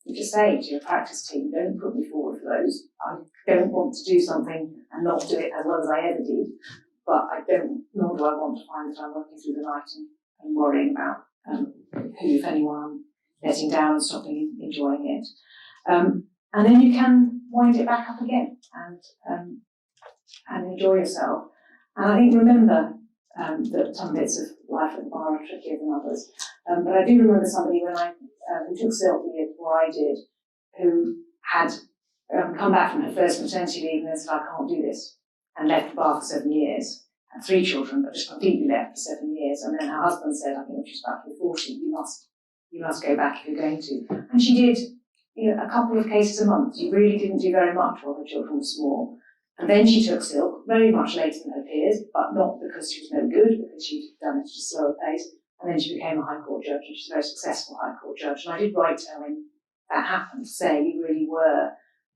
You just say to your practice team, don't put me forward for those. I don't want to do something and not do it as well as I ever did, but nor do I want to find that I'm working through the night and worrying about who, if anyone, I'm letting down and stopping enjoying it. And then you can wind it back up again and enjoy yourself. And I think remember that some bits of life at the bar are trickier than others. But I do remember somebody who took silk the year before I did, who had come back from her first maternity leave and then said, I can't do this, and left the bar for 7 years. Had 3 children, but just completely left for 7 years. And then her husband said, I think when she was about 40, you must go back if you're going to. And she did, a couple of cases a month. She really didn't do very much while her children were small. And then she took silk, very much later than her peers, but not because she was no good, because she'd done it at a slower pace. And then she became a High Court judge, and she's a very successful High Court judge. And I did write to her when that happened to say, you really were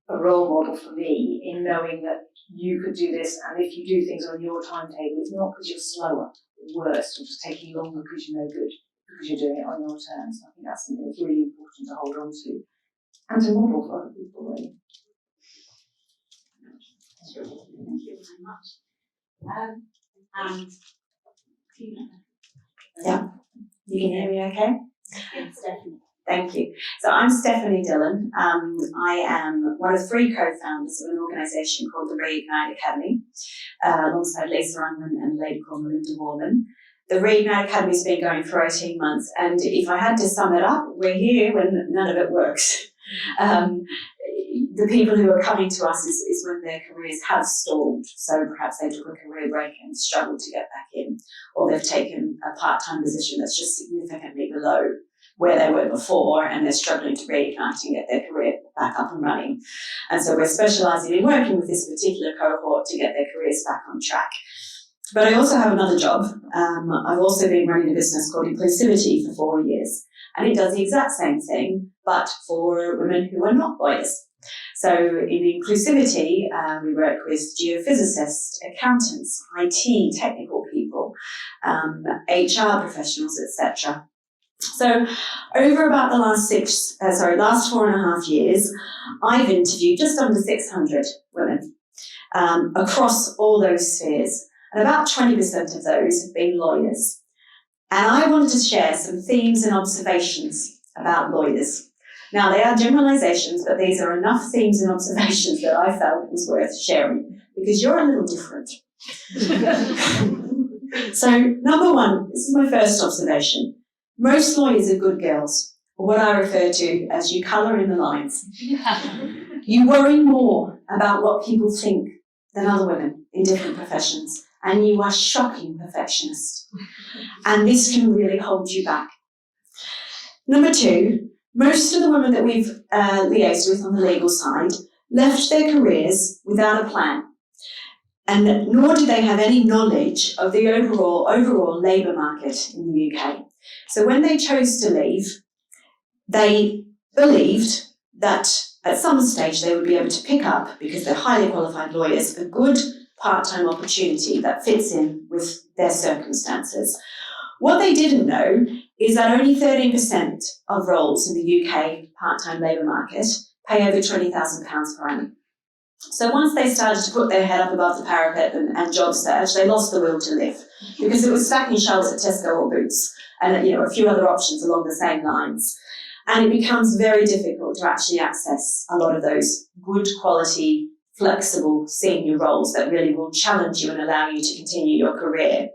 a role model for me in knowing that you could do this, and if you do things on your timetable, it's not because you're slower or worse or just taking longer because you're no good, because you're doing it on your terms. I think that's something that's really important to hold on to and to model for other people, really. Thank you very much. And yeah, you can hear me okay? yes, definitely. Thank you. So I'm Stephanie Dillon. I am one of 3 co-founders of an organisation called the Re-Organising Academy, alongside Lisa Unwin and a lady called Melinda Warman. The Re-Organising Academy has been going for 18 months, and if I had to sum it up, we're here when none of it works. The people who are coming to us is when their careers have stalled, so perhaps they took a career break and struggled to get back in, or they've taken a part-time position that's just significantly below where they were before, and they're struggling to reignite and get their career back up and running. And so we're specialising in working with this particular cohort to get their careers back on track. But I also have another job. I've also been running a business called Inclusivity for 4 years, and it does the exact same thing, but for women who are not lawyers. So in Inclusivity, we work with geophysicists, accountants, IT, technical people, HR professionals, etc. So over about the last 4.5 years, I've interviewed just under 600 women across all those spheres, and about 20% of those have been lawyers. And I wanted to share some themes and observations about lawyers. Now, they are generalisations, but these are enough themes and observations that I felt was worth sharing, because you're a little different. So, number 1, this is my first observation. Most lawyers are good girls, or what I refer to as you colour in the lines. You worry more about what people think than other women in different professions, and you are shocking perfectionists. And this can really hold you back. Number 2, most of the women that we've liaised with on the legal side left their careers without a plan, and nor did they have any knowledge of the overall labour market in the UK. So when they chose to leave, they believed that at some stage they would be able to pick up, because they're highly qualified lawyers, a good part-time opportunity that fits in with their circumstances. What they didn't know is that only 13% of roles in the UK part-time labour market pay over £20,000 per annum. So once they started to put their head up above the parapet and job search, they lost the will to live, because it was stacking shelves at Tesco or Boots, and a few other options along the same lines. And it becomes very difficult to actually access a lot of those good quality, flexible senior roles that really will challenge you and allow you to continue your career.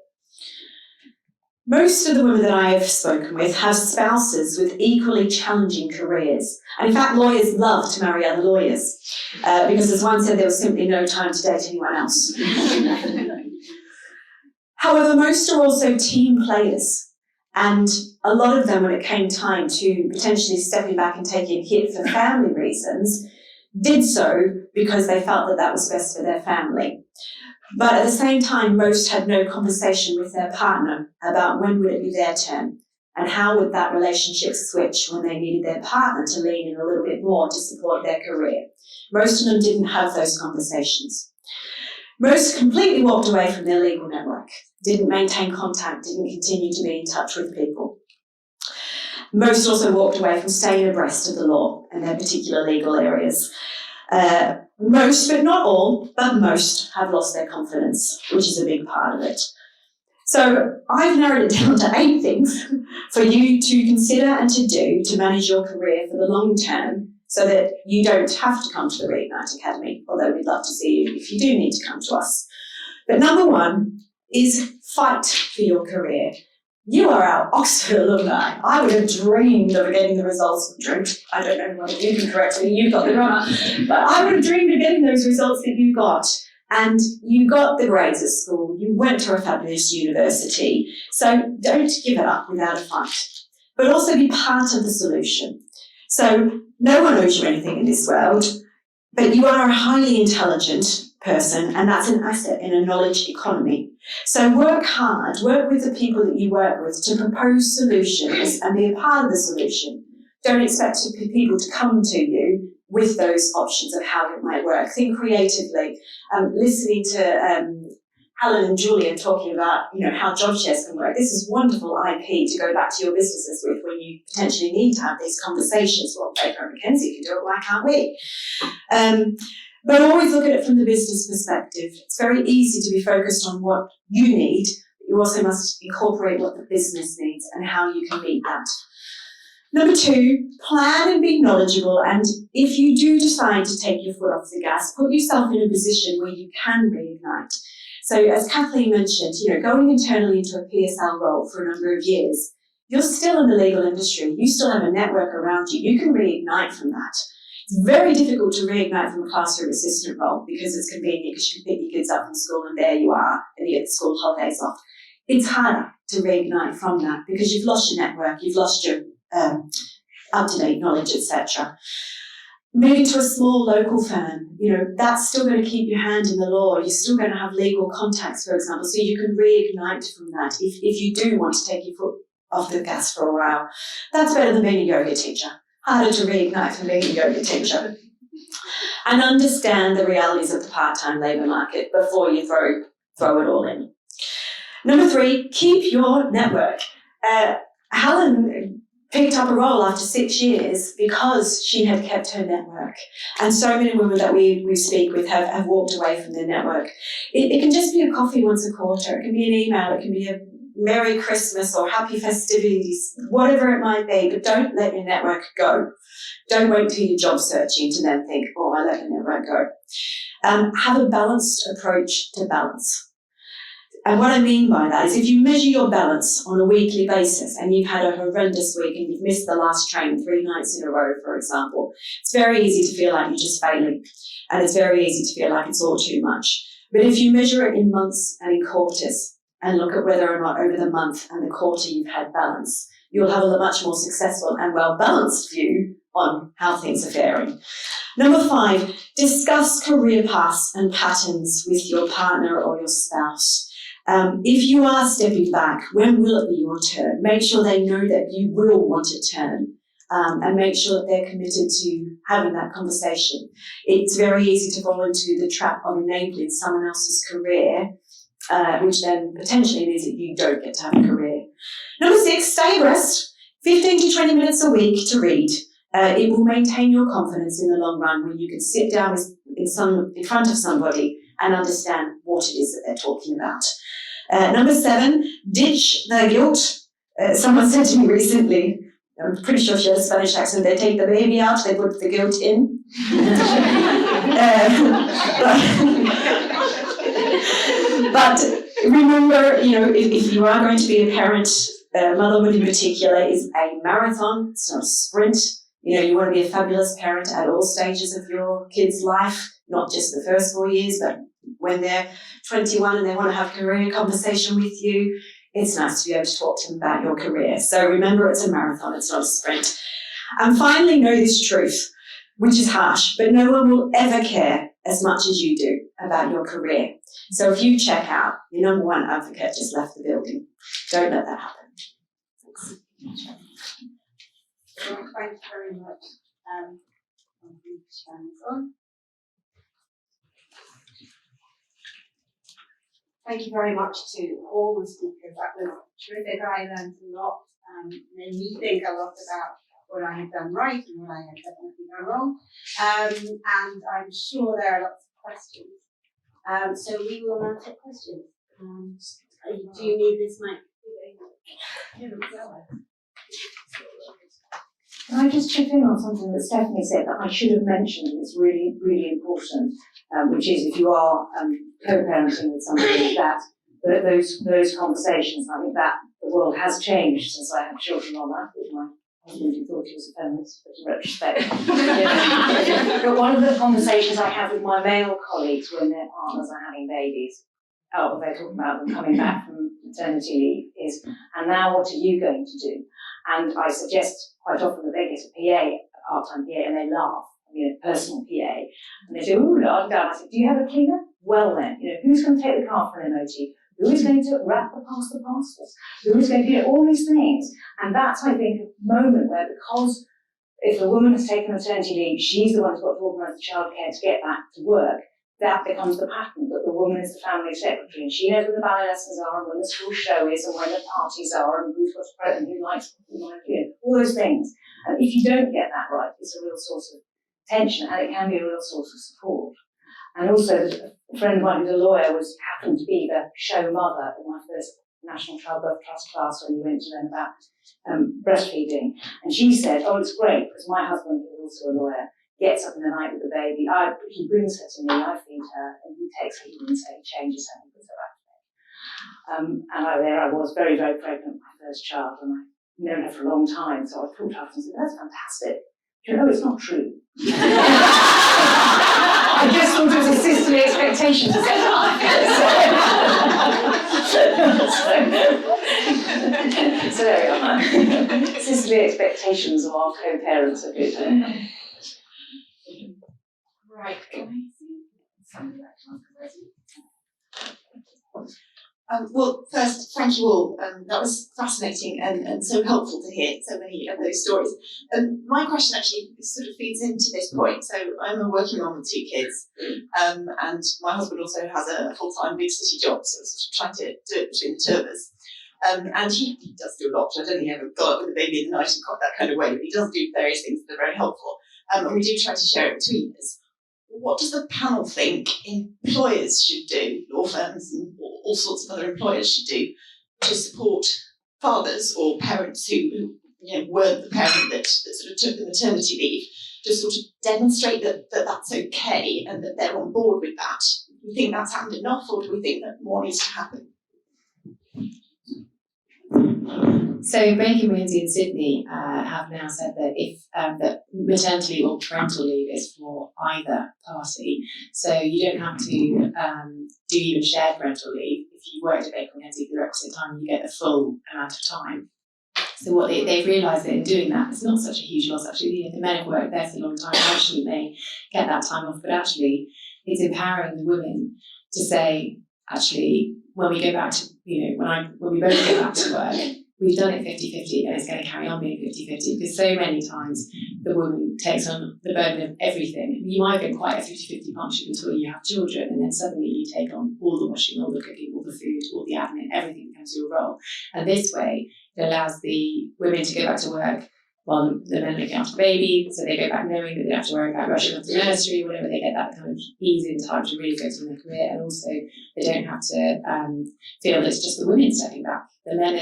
Most of the women that I have spoken with have spouses with equally challenging careers. And in fact, lawyers love to marry other lawyers, because as one said, there was simply no time to date anyone else. However, most are also team players. And a lot of them, when it came time to potentially stepping back and taking a hit for family reasons, did so because they felt that that was best for their family. But at the same time, most had no conversation with their partner about when would it be their turn and how would that relationship switch when they needed their partner to lean in a little bit more to support their career. Most of them didn't have those conversations. Most completely walked away from their legal network, didn't maintain contact, didn't continue to be in touch with people. Most also walked away from staying abreast of the law and their particular legal areas. Most, but not all, but most have lost their confidence, which is a big part of it. So I've narrowed it down to 8 things for you to consider and to do to manage your career for the long term so that you don't have to come to the Reignite Academy, although we'd love to see you if you do need to come to us. But number 1 is fight for your career. You are our Oxford alumni. I would have dreamed of getting the results. I don't know whether you can correct me, you got the grammar, but I would have dreamed of getting those results that you got. And you got the grades at school, you went to a fabulous university, so don't give it up without a fight. But also be part of the solution. So no one owes you anything in this world, but you are a highly intelligent person, and that's an asset in a knowledge economy. So work hard, work with the people that you work with to propose solutions and be a part of the solution. Don't expect people to come to you with those options of how it might work. Think creatively. Listening to Helen and Julia talking about, how job shares can work. This is wonderful IP to go back to your businesses with when you potentially need to have these conversations. Well, Baker and McKenzie can do it, why can't we? But always look at it from the business perspective. It's very easy to be focused on what you need, but you also must incorporate what the business needs and how you can meet that. Number 2, plan and be knowledgeable, and if you do decide to take your foot off the gas, put yourself in a position where you can reignite. So as Kathleen mentioned, going internally into a PSL role for a number of years, you're still in the legal industry, you still have a network around you, you can reignite from that. It's very difficult to reignite from a classroom assistant role because it's convenient because you can pick your kids up from school and there you are and you get the school holidays off. It's harder to reignite from that because you've lost your network, you've lost your up-to-date knowledge, etc. Moving to a small local firm, that's still going to keep your hand in the law. You're still going to have legal contacts, for example, so you can reignite from that if you do want to take your foot off the gas for a while. That's better than being a yoga teacher. Harder to reignite from being a yoga teacher. And understand the realities of the part-time labour market before you throw it all in. Number 3, keep your network. Helen picked up a role after 6 years because she had kept her network. And so many women that we speak with have walked away from their network. It can just be a coffee once a quarter. It can be an email. It can be a Merry Christmas or Happy Festivities, whatever it might be. But don't let your network go. Don't wait till you're job searching to then think, I let the network go. Have a balanced approach to balance. And what I mean by that is if you measure your balance on a weekly basis and you've had a horrendous week and you've missed the last train 3 nights in a row, for example, it's very easy to feel like you're just failing. And it's very easy to feel like it's all too much. But if you measure it in months and in quarters and look at whether or not over the month and the quarter you've had balance, you'll have a much more successful and well-balanced view on how things are faring. Number 5, discuss career paths and patterns with your partner or your spouse. If you are stepping back, when will it be your turn? Make sure they know that you will want a turn, and make sure that they're committed to having that conversation. It's very easy to fall into the trap of enabling someone else's career, which then potentially means that you don't get to have a career. Number 6, stay abreast. 15 to 20 minutes a week to read. It will maintain your confidence in the long run when you can sit down in front of somebody and understand what it is that they're talking about. Number 7, ditch the guilt. Someone said to me recently, I'm pretty sure she had a Spanish accent, they take the baby out, they put the guilt in. But remember, if you are going to be a parent, motherhood in particular is a marathon, it's not a sprint. You want to be a fabulous parent at all stages of your kid's life, not just the first 4 years, but when they're 21 and they want to have a career conversation with you, it's nice to be able to talk to them about your career. So remember, it's a marathon, it's not a sprint. And finally, know this truth, which is harsh, but no one will ever care as much as you do about your career. So if you check out, your number one advocate just left the building. Don't let that happen. Thanks. Well, thank you very much. I'll be sharing this on. Thank you very much to all the speakers. That was terrific. I learned a lot. Made me think a lot about what I had done right and what I had definitely done wrong. And I'm sure there are lots of questions. So we will now take questions. Do you need this mic? Can I just chip in on something that Stephanie said that I should have mentioned, and it's really, really important, which is if you are co-parenting with somebody, those conversations, I think that the world has changed since I had children on that, with my husband who thought he was a feminist, but in retrospect. But one of the conversations I have with my male colleagues when their partners are having babies, they're talking about them coming back from maternity leave, is, and now what are you going to do? And I suggest quite often that they get a PA, a part-time PA, and they laugh, a personal PA. And they say, ooh, la, da. I said, do you have a cleaner? Well then, who's going to take the car for an MOT? Who is going to wrap the parcels? Who is going to, all these things? And that's, I think, a moment where, because if the woman has taken maternity leave, she's the one who's got to organise the childcare to get back to work. That becomes the pattern, that the woman is the family secretary, and she knows when the ballet lessons are, and when the school show is, and when the parties are, and who's got to present, who likes, all those things. And if you don't get that right, it's a real source of tension, and it can be a real source of support. And also, a friend of mine who's a lawyer happened to be the show mother in my first National Childbirth Trust class when we went to learn about breastfeeding. And she said, oh, it's great, because my husband, who's also a lawyer, gets up in the night with the baby. He brings her to me, I feed her, and he takes her to and changes her and puts her back to bed. And there I was, very, very pregnant with my first child, and I've known her for a long time, so I thought after and said, that's fantastic. It's not true. I just thought it was a sisterly expectation to set up. So there we are. Sisterly expectations of our co-parents are good. Right. Well, first, thank you all. That was fascinating and so helpful to hear so many of those stories. My question actually sort of feeds into this point. So I'm a working mum with 2 kids, and my husband also has a full-time big city job, so we're sort of trying to do it between the two of us. And he does do a lot. I don't think he ever got up with the baby in the night and quite that kind of way, but he does do various things that are very helpful. And we do try to share it between us. What does the panel think employers should do, law firms and all sorts of other employers should do to support fathers or parents who weren't the parent that sort of took the maternity leave, to sort of demonstrate that that's okay and that they're on board with that? Do we think that's happened enough, or do we think that more needs to happen? So Baker, McKenzie and Sydney have now said that if that maternity leave or parental leave is for either party, so you don't have to do even shared parental leave. If you worked at Baker, McKenzie for the requisite time, you get the full amount of time. So what they've realised that in doing that, it's not such a huge loss. Actually, the men have worked there for a long time. Why shouldn't they get that time off? But actually, it's empowering the women to say, actually, when we go back to, when we both go back to work, we've done it 50-50 and it's going to carry on being 50-50, because so many times the woman takes on the burden of everything. You might have been quite a 50-50 partnership until you have children, and then suddenly you take on all the washing, all the cooking, all the food, all the admin, everything becomes your role. And this way, it allows the women to go back to work while the men are looking after the baby, so they go back knowing that they don't have to worry about rushing off to nursery, whatever. They get that kind of ease in time to really focus on their career, and also they don't have to feel that it's just the women stepping back. The men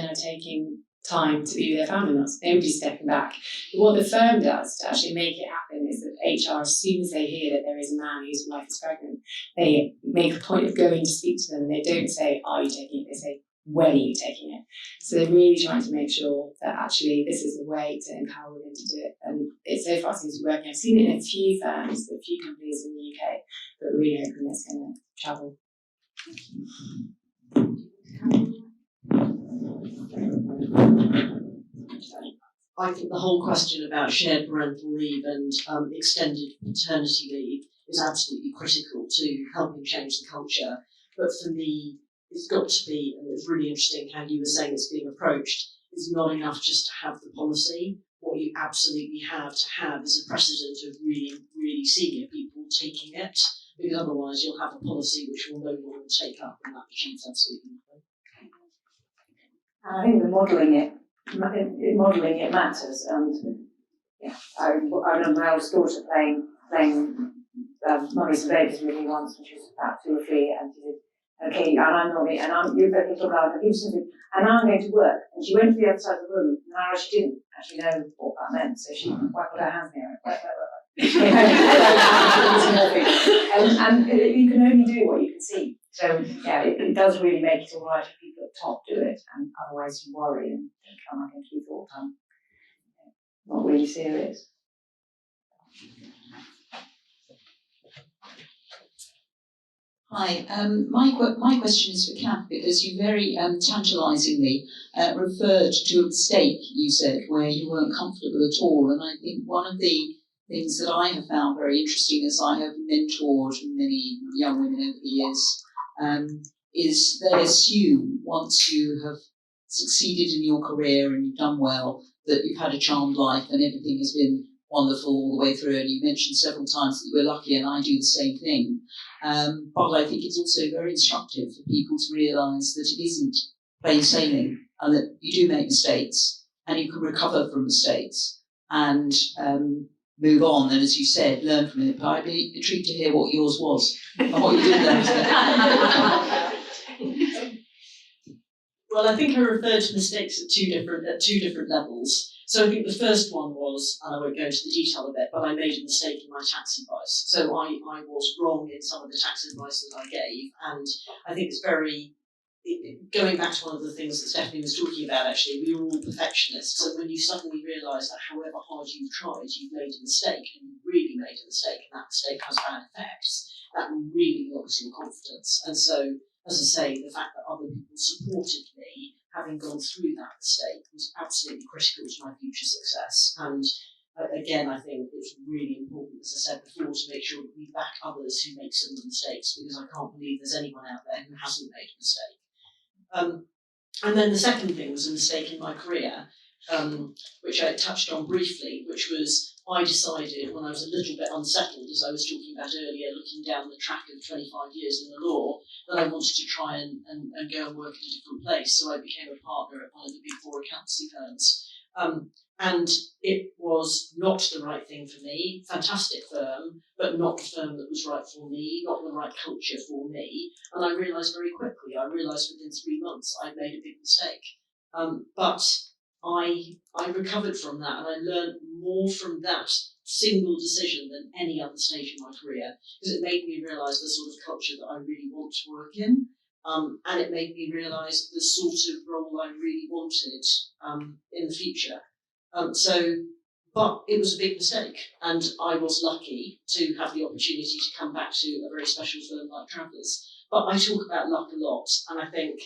are taking time to be with their family, nobody's stepping back. But what the firm does to actually make it happen is that HR, as soon as they hear that there is a man whose wife is pregnant, they make a point of going to speak to them, and they don't say, are you taking it? They say, when are you taking it? So they're really trying to make sure that actually this is the way to empower women to do it. And it's so far seems to be working. I've seen it in a few firms, a few companies in the UK, but really hoping it's going to travel. I think the whole question about shared parental leave and extended paternity leave is absolutely critical to helping change the culture. But for me, it's got to be, and it's really interesting how you were saying it's being approached, it's not enough just to have the policy. What you absolutely have to have is a precedent of really, really senior people taking it, because otherwise you'll have a policy which will no one will take up, and that achieves absolutely nothing. And I think the modelling it matters. And yeah, I remember my oldest daughter playing Mummy's and Babies with me once when she was about 2 or 3, and she said, "Okay, and I'm Mummy, and you're going to talk about it, and I'm going to work." And she went to the other side of the room, and now she didn't actually know what that meant, so she wiped her hands in the air. And you can only do what you can see. So yeah, it does really make it all right if people at top do it, and otherwise you worry and think, "Oh, I'm going to be thought not really serious." Hi, my question is for Kath, because you very tantalisingly referred to a mistake you said where you weren't comfortable at all, and I think one of the things that I have found very interesting as I have mentored many young women over the years is they assume once you have succeeded in your career and you've done well that you've had a charmed life and everything has been wonderful all the way through, and you mentioned several times that you were lucky, and I do the same thing. But I think it's also very instructive for people to realise that it isn't plain sailing, and that you do make mistakes, and you can recover from mistakes, and move on, and as you said, learn from it. But I'd be intrigued to hear what yours was, and what you did learn from it. Well, I think I referred to mistakes at two different levels. So I think the first one was, and I won't go into the detail of it, but I made a mistake in my tax advice. So I was wrong in some of the tax advice that I gave, and I think it's going back to one of the things that Stephanie was talking about, actually, we are all perfectionists, and when you suddenly realise that however hard you've tried, you've made a mistake, and you've really made a mistake, and that mistake has bad effects, that really knocks your confidence. And so, as I say, the fact that other people supported me, having gone through that mistake, was absolutely critical to my future success. And again, I think it's really important, as I said before, to make sure that we back others who make similar mistakes, because I can't believe there's anyone out there who hasn't made a mistake. And then the second thing was a mistake in my career, which I touched on briefly, which was I decided when I was a little bit unsettled, as I was talking about earlier, looking down the track of 25 years in the law, that I wanted to try and go and work at a different place. So I became a partner at one of the big 4 accountancy firms. And it was not the right thing for me, fantastic firm, but not the firm that was right for me, not the right culture for me. And I realised very quickly, within 3 months, I'd made a big mistake. But I recovered from that, and I learned more from that single decision than any other stage in my career, because it made me realise the sort of culture that I really want to work in. And it made me realise the sort of role I really wanted in the future. But it was a big mistake, and I was lucky to have the opportunity to come back to a very special firm like Travers. But I talk about luck a lot, and I think,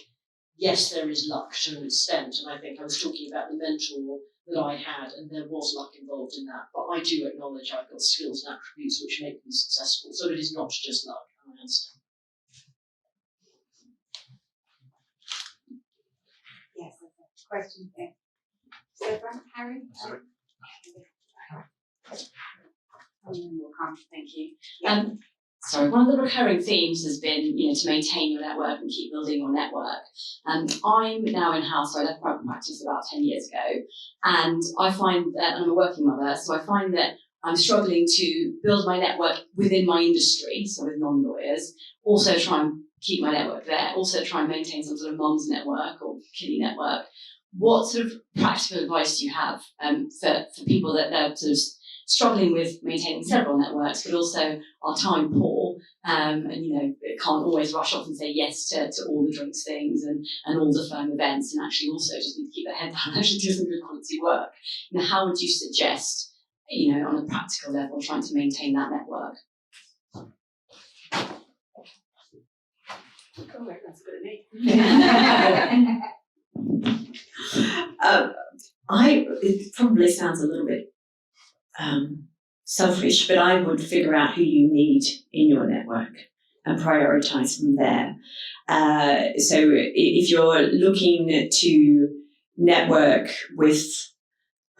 yes, there is luck to an extent, and I think I was talking about the mentor that I had, and there was luck involved in that, but I do acknowledge I've got skills and attributes which make me successful, so it is not just luck, I understand. Yes, that's a question there. Stefan, Harry? Sorry. Thank you. Sorry, one of the recurring themes has been, to maintain your network and keep building your network. I'm now in-house, so I left private practice about 10 years ago, and I find that, and I'm a working mother, so I find that I'm struggling to build my network within my industry, so with non-lawyers, also try and keep my network there, also try and maintain some sort of mum's network or kiddie network. What sort of practical advice do you have for people that are sort of struggling with maintaining several networks, but also are time poor, and can't always rush off and say yes to all the drinks things and all the firm events, and actually also just need to keep their head down and actually do some good quality work? How would you suggest, on a practical level, trying to maintain that network? Oh, that's good at me. It probably sounds a little bit selfish, but I would figure out who you need in your network and prioritise from there. So if you're looking to network with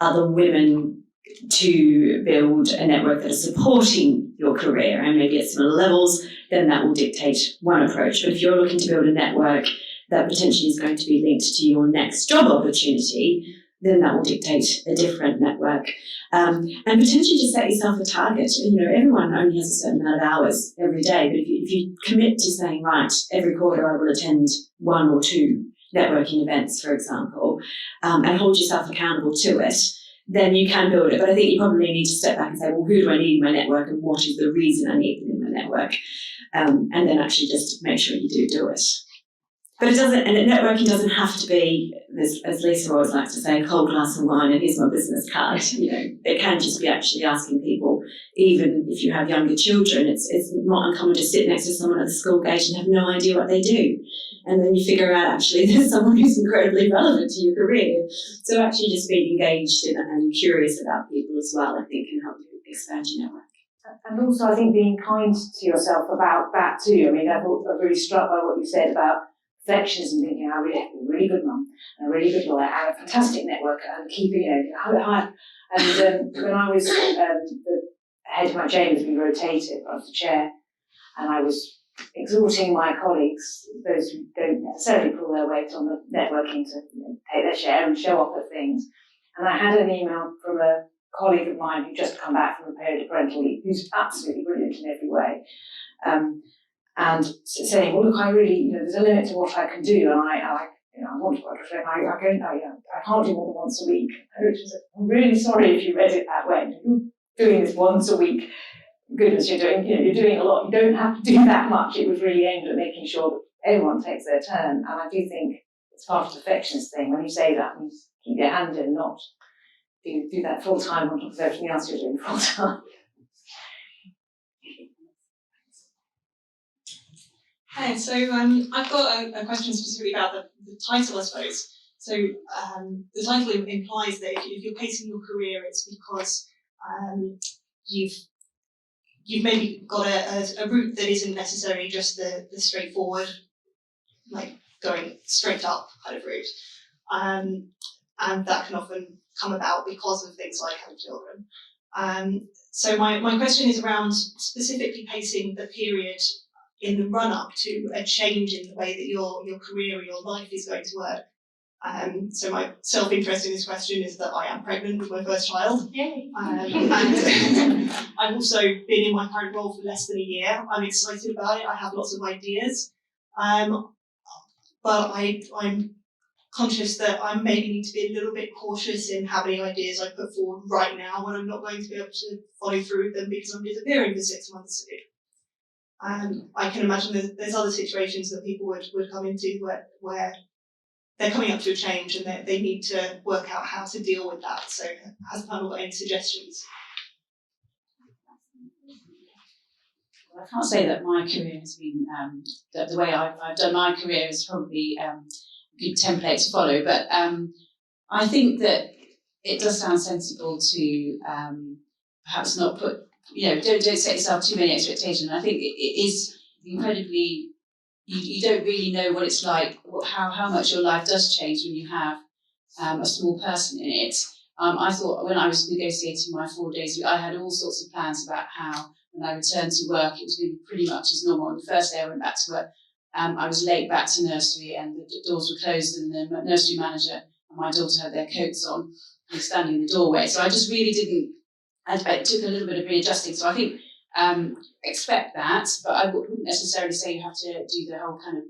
other women to build a network that is supporting your career and maybe at similar levels, then that will dictate one approach. But if you're looking to build a network that potentially is going to be linked to your next job opportunity, then that will dictate a different network. And potentially just set yourself a target. Everyone only has a certain amount of hours every day, but if you commit to saying, right, every quarter I will attend 1 or 2 networking events, for example, and hold yourself accountable to it, then you can build it. But I think you probably need to step back and say, well, who do I need in my network and what is the reason I need them in my network? And then actually just make sure you do it. But it doesn't, and networking doesn't have to be, as Lisa always likes to say, a cold glass of wine and here's my business card. It can just be actually asking people, even if you have younger children, it's not uncommon to sit next to someone at the school gate and have no idea what they do. And then you figure out actually there's someone who's incredibly relevant to your career. So actually just being engaged and curious about people as well, I think, can help you expand your network. And also, I think being kind to yourself about that too. I mean, I'm really struck by what you said about perfectionism, thinking I really have to be a really good mum and a really good lawyer and a fantastic networker and keeping, high. And when I was the head of my James, we rotated, I was the chair, and I was exhorting my colleagues, those who don't necessarily pull their weight on the networking, to take their share and show off at things. And I had an email from a colleague of mine who'd just come back from a period of parental leave, who's absolutely brilliant in every way. And saying, well, look, I really, there's a limit to what I can do, and I want to work with them. I can't do more than once a week. I'm really sorry if you read it that way. You're doing this once a week. Goodness, you're doing a lot. You don't have to do that much. It was really aimed at making sure that everyone takes their turn. And I do think it's part of the perfectionist thing. When you say that, you keep your hand in, not do that full time on top of everything else you're doing full time. Hi, so I've got a question specifically about the title, I suppose. So the title implies that if you're pacing your career, it's because you've maybe got a route that isn't necessarily just the straightforward, like going straight up kind of route. And that can often come about because of things like having children. So my question is around specifically pacing the period in the run-up to a change in the way that your career or your life is going to work. So my self-interest in this question is that I am pregnant with my first child. Yay. And I've also been in my current role for less than a year. I'm excited about it. I have lots of ideas. But I'm conscious that I maybe need to be a little bit cautious in how many ideas I put forward right now when I'm not going to be able to follow through with them because I'm disappearing for 6 months. I can imagine there's other situations that people would come into where they're coming up to a change and they need to work out how to deal with that. So has the panel got any suggestions? Well, I can't say that my career has been, that the way I've done my career is probably a good template to follow, but I think that it does sound sensible to perhaps not put, don't set yourself too many expectations. I think it is incredibly, you don't really know what it's like, how much your life does change when you have a small person in it. I thought when I was negotiating my 4 days, I had all sorts of plans about how when I returned to work, it was going to be pretty much as normal. On the first day I went back to work, I was late back to nursery and the doors were closed and the nursery manager and my daughter had their coats on and standing in the doorway. So I just really didn't, it took a little bit of readjusting. So I think expect that, but I wouldn't necessarily say you have to do the whole kind of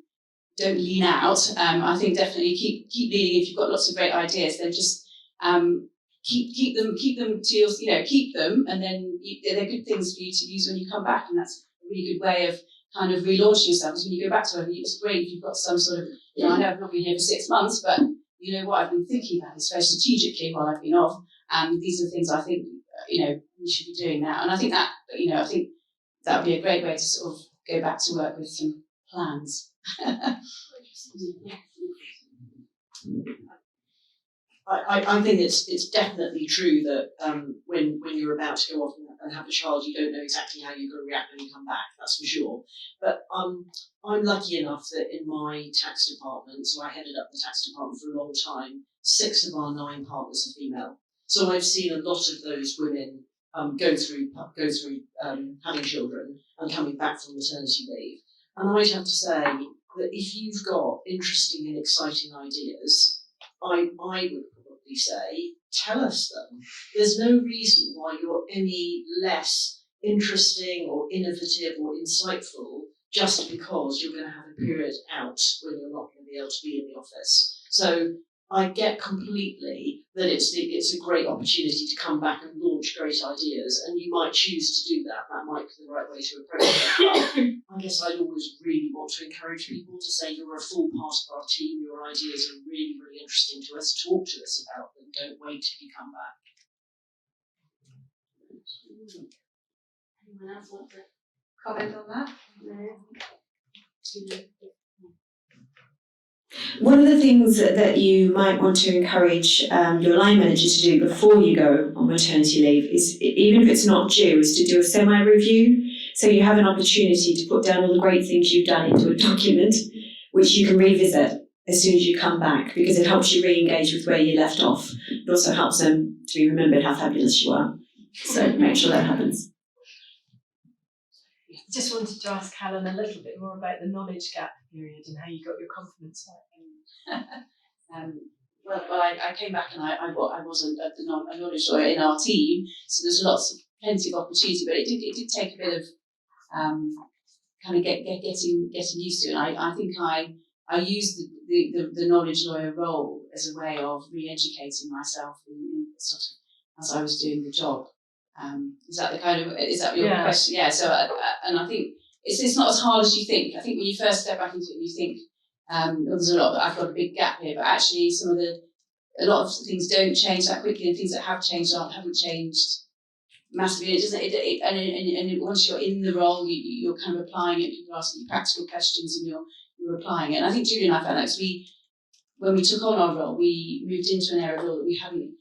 don't lean out. I think definitely keep leaning. If you've got lots of great ideas, then just keep them to your, keep them, and then they're good things for you to use when you come back, and that's a really good way of kind of relaunching yourself. Because when you go back to work, it's great if you've got some sort of, I know I've not been here for 6 months, but you know what I've been thinking about this very strategically while I've been off, and these are things I think we should be doing now. And I think that I think that would be a great way to sort of go back to work with some plans. I think it's definitely true that when you're about to go off and have a child, you don't know exactly how you're going to react when you come back, that's for sure. But I'm lucky enough that in my tax department, so I headed up the tax department for a long time, 6 of our 9 partners are female. So I've seen a lot of those women go through having children and coming back from maternity leave. And I'd have to say that if you've got interesting and exciting ideas, I would probably say, tell us them. There's no reason why you're any less interesting or innovative or insightful just because you're going to have a period out when you're not going to be able to be in the office. So I get completely that it's a great opportunity to come back and launch great ideas, and you might choose to do that. That might be the right way to approach it. But I guess I'd always really want to encourage people to say you're a full part of our team, your ideas are really, really interesting to us, talk to us about them, don't wait till you come back. Anyone else want to comment on that? No. One of the things that you might want to encourage your line manager to do before you go on maternity leave is, even if it's not due, is to do a semi-review. So you have an opportunity to put down all the great things you've done into a document, which you can revisit as soon as you come back, because it helps you re-engage with where you left off. It also helps them to be remembered how fabulous you are. So make sure that happens. Just wanted to ask Helen a little bit more about the knowledge gap period and how you got your confidence back. I came back and I wasn't a knowledge lawyer in our team, so there's plenty of opportunity, but it did take a bit of kind of getting used to it. And I think I used the knowledge lawyer role as a way of re-educating myself in sort of as I was doing the job. Is that your question? Yeah. So and I think it's not as hard as you think. I think when you first step back into it, you think there's a lot. I've got a big gap here, but actually a lot of things don't change that quickly, and things that have changed haven't changed massively. It doesn't. And once you're in the role, you're kind of applying it. People are asking you practical questions, and you're applying it. And I think Julie and I found that when we took on our role, we moved into an area of law that we hadn't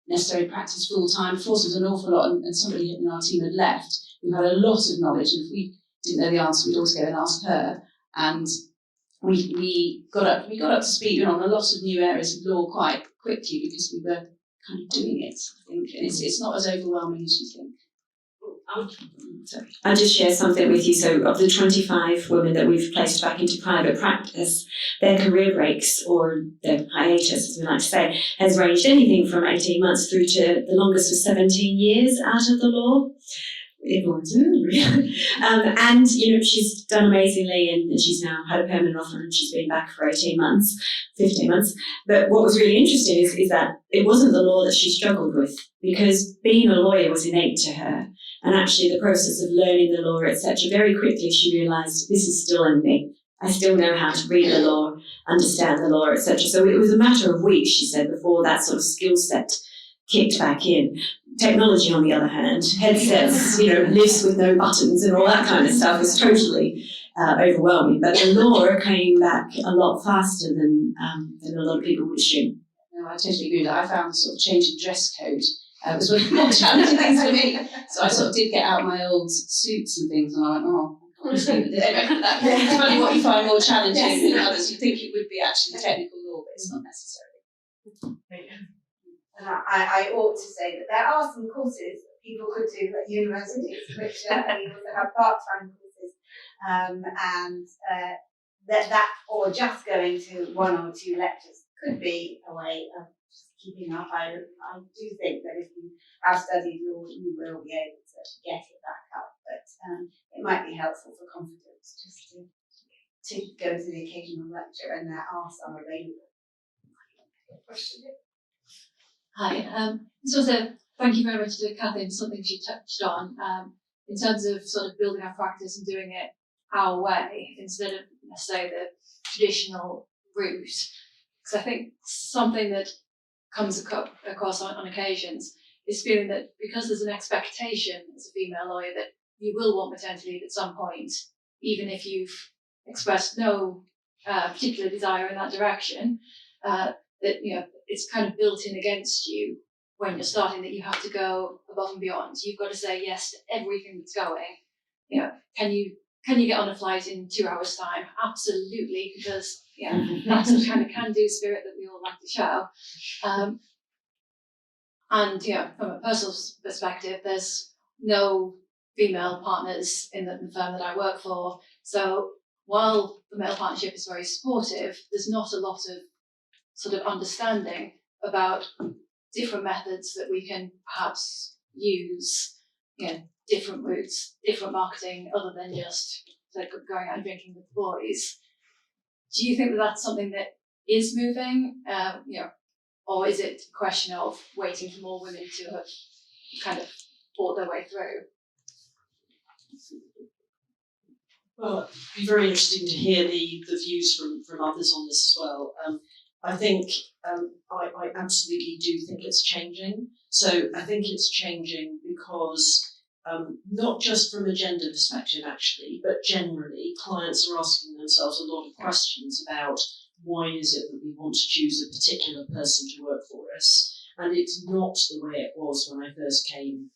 necessarily practiced full time before, so there was an awful lot, and somebody in our team had left who had a lot of knowledge, and if we didn't know the answer, we'd always go and ask her. And we got up to speed on a lot of new areas of law quite quickly because we were kind of doing it, I think, and it's not as overwhelming as you think. I'll just share something with you. So of the 25 women that we've placed back into private practice, their career breaks, or their hiatus, as we like to say, has ranged anything from 18 months through to the longest was 17 years out of the law. Everyone's and she's done amazingly, and she's now had a permanent offer, and she's been back for 15 months. But what was really interesting is that it wasn't the law that she struggled with, because being a lawyer was innate to her. And actually the process of learning the law, etc., very quickly she realised, this is still in me. I still know how to read the law, understand the law, etc. So it was a matter of weeks, she said, before that sort of skill set kicked back in. Technology, on the other hand, headsets, lifts with no buttons and all that kind of stuff was totally overwhelming. But the law came back a lot faster than a lot of people would assume. No, I totally agree with that. I found sort of change in dress code was one of the more challenging things for me. So I sort of did get out my old suits and things, and I went, it's funny what you find more challenging than others. You think it would be actually technical law, but it's not necessarily. And I ought to say that there are some courses that people could do at universities, which we also have part-time courses, and that or just going to 1 or 2 lectures could be a way of keeping up. I do think that if you have studied law, you will be able to get it back up, but it might be helpful for confidence just to go to the occasional lecture, and there are some available. Hi, this was thank you very much to Kathleen, something she touched on, in terms of sort of building our practice and doing it our way instead of necessarily the traditional route. Because I think something that comes across on occasions is feeling that because there's an expectation as a female lawyer that you will want maternity leave at some point, even if you've expressed no particular desire in that direction, that it's kind of built in against you when you're starting that you have to go above and beyond. You've got to say yes to everything that's going. You know, can you get on a flight in 2 hours' time? Absolutely, because that's the kind of can-do spirit that we all like to show. And from a personal perspective, there's no female partners in the firm that I work for. So while the male partnership is very supportive, there's not a lot of sort of understanding about different methods that we can perhaps use, different routes, different marketing, other than just like going out and drinking with the boys. Do you think that that's something that is moving, or is it a question of waiting for more women to have kind of fought their way through? Well, it'd be very interesting to hear the views from others on this as well. I think I absolutely do think it's changing. So I think it's changing because not just from a gender perspective actually, but generally clients are asking themselves a lot of questions about why is it that we want to choose a particular person to work for us. And it's not the way it was when I first came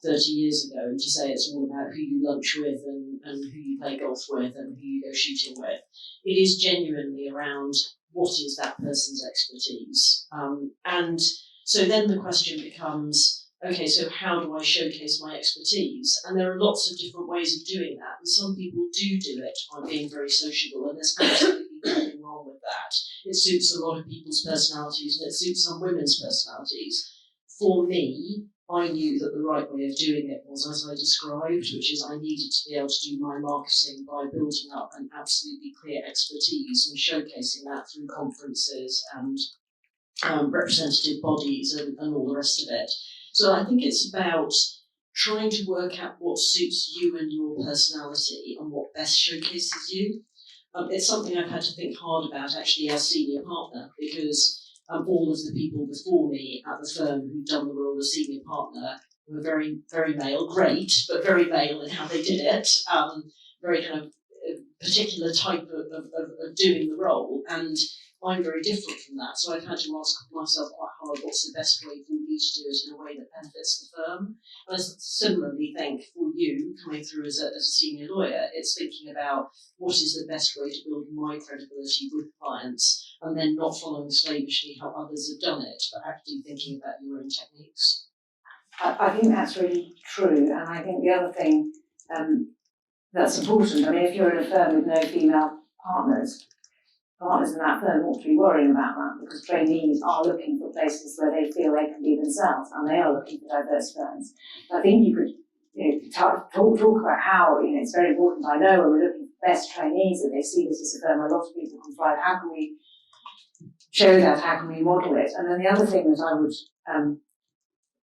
30 years ago, to say it's all about who you lunch with and who you play golf with and who you go shooting with. It is genuinely around what is that person's expertise. And so then the question becomes, okay, so how do I showcase my expertise? And there are lots of different ways of doing that. And some people do it by being very sociable, and there's absolutely nothing wrong with that. It suits a lot of people's personalities, and it suits some women's personalities. For me, I knew that the right way of doing it was as I described, which is I needed to be able to do my marketing by building up an absolutely clear expertise and showcasing that through conferences and representative bodies and all the rest of it. So I think it's about trying to work out what suits you and your personality and what best showcases you. It's something I've had to think hard about actually as senior partner, because all of the people before me at the firm who'd done the role of senior partner were very, very male, great, but very male in how they did it, very kind of particular type of doing the role, and I'm very different from that, so I've had to ask myself quite hard what's the best way for me to do it in a way that benefits the firm. And I similarly think for you, coming through as a senior lawyer, it's thinking about what is the best way to build my credibility with clients, and then not following slavishly how others have done it, but actually thinking about your own techniques. I think that's really true, and I think the other thing that's important, I mean, if you're in a firm with no female partners in that firm ought to be worrying about that, because trainees are looking for places where they feel they can be themselves, and they are looking for diverse firms. So I think you could talk about how it's very important. I know when we're looking for best trainees that they see this as a firm where a lot of people can thrive. How can we show that? How can we model it? And then the other thing that I would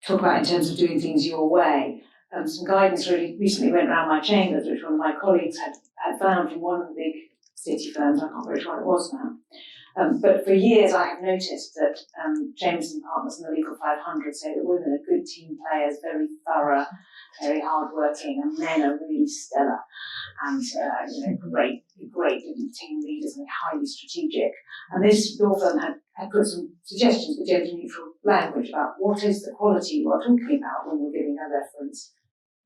talk about in terms of doing things your way, some guidance really recently went around my chambers, which one of my colleagues had found from one of the big city firms. I can't remember which one it was now. But for years I have noticed that Chambers and Partners and the Legal 500 say that women are good team players, very thorough, very hard-working, and men are really stellar and great team leaders and highly strategic. And this law firm had put some suggestions for gender-neutral language about what is the quality you are talking about when you're giving a reference.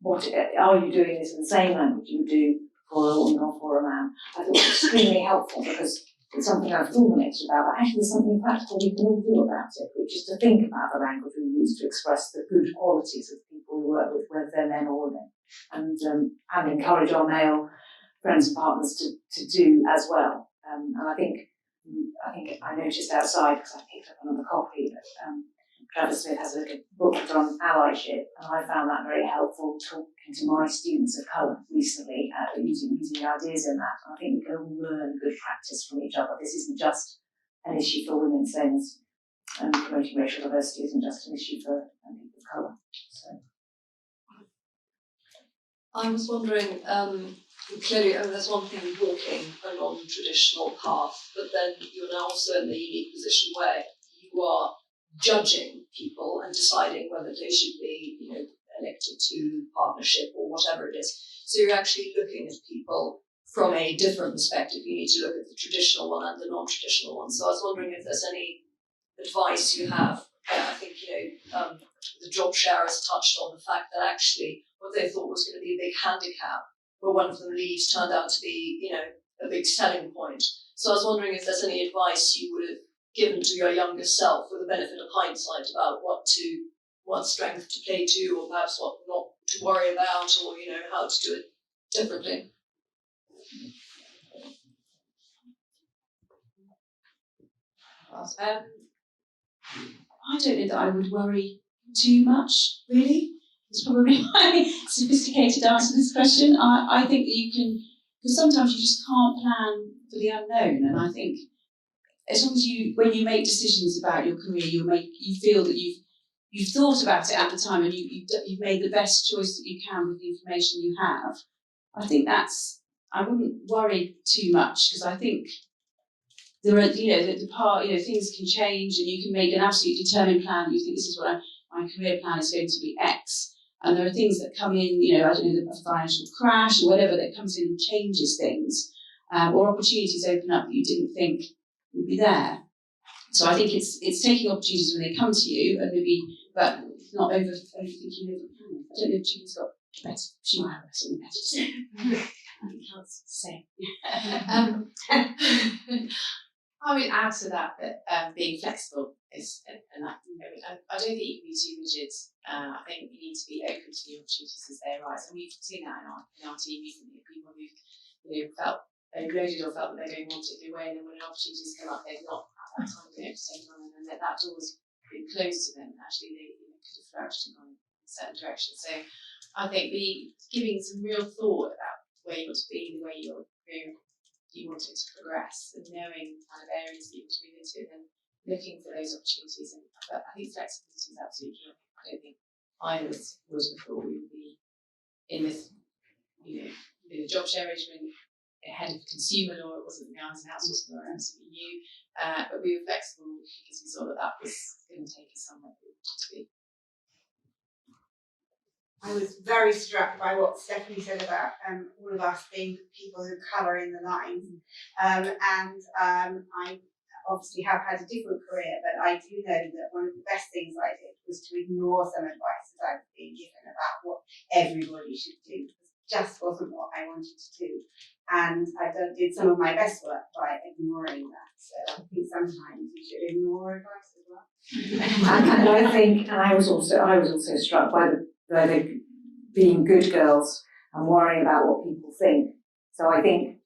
What are you doing this in the same language you do for a woman or for a man? I thought it was extremely helpful, because it's something I've ruminated about, but actually there's something practical we can all do about it, which is to think about the language we use to express the good qualities of people we work with, whether they're men or women, and encourage our male friends and partners to do as well. And I think I noticed outside, because I picked up another copy, that Travers has a little booklet on allyship, and I found that very helpful talking to my students of colour recently, using ideas in that. And I think we can all learn good practice from each other. This isn't just an issue for women, same as promoting racial diversity isn't just an issue for people of colour. So. I was wondering, clearly, there's one thing walking a non-traditional path, but then you're now also in the unique position where you are judging people and deciding whether they should be, elected to partnership or whatever it is. So you're actually looking at people from a different perspective. You need to look at the traditional one and the non-traditional one. So I was wondering if there's any advice you have I think, the job sharers touched on the fact that actually what they thought was going to be a big handicap, where one of them leaves, turned out to be, a big selling point. So I was wondering if there's any advice you would have given to your younger self, with the benefit of hindsight, about what strength to play to, or perhaps what not to worry about, or how to do it differently. I don't know that I would worry too much, really. It's probably my sophisticated answer to this question. I think that you can, because sometimes you just can't plan for the unknown, and I think as long as when you make decisions about your career, you feel that you've thought about it at the time, and you've made the best choice that you can with the information you have. I think I wouldn't worry too much, because I think there are, things can change, and you can make an absolutely determined plan. You think, this is what my career plan is going to be X. And there are things that come in, I don't know, a financial crash or whatever that comes in and changes things, or opportunities open up that you didn't think would be there. So I think it's taking opportunities when they come to you, and but not overthinking, overplanning. I don't know if Judith's got better. She might have something better to say. I think that's the same. I would add to that being flexible is, and that, I don't think you can be too rigid. I think you need to be open to new opportunities as they arise, and we've seen that in our team recently. People who felt overloaded or felt that they're going one particular way, and then when opportunities come up, they've not at that time been able to take on, and then that door's been closed to them. Actually, they could have flourished and gone in a certain direction. So I think giving some real thought about where you want to be, the way you want it to progress, and knowing kind of areas that you want to move into, and then looking for those opportunities. But I think flexibility is absolutely key. I don't think either of us would have thought we would be in this, in a job share arrangement, head of consumer law. It wasn't I was an outsourcing lawyer, absolutely new, but we were flexible because we saw that was going to take us somewhere we wanted to be. I was very struck by what Stephanie said about all of us being people who colour in the lines. I obviously have had a different career, but I do know that one of the best things I did was to ignore some advice that I was being given about what everybody should do. It just wasn't what I wanted to do. And I did some of my best work by ignoring that. So I think sometimes you should ignore advice as well. And I think, and I was also struck by the being good girls and worrying about what people think. So I think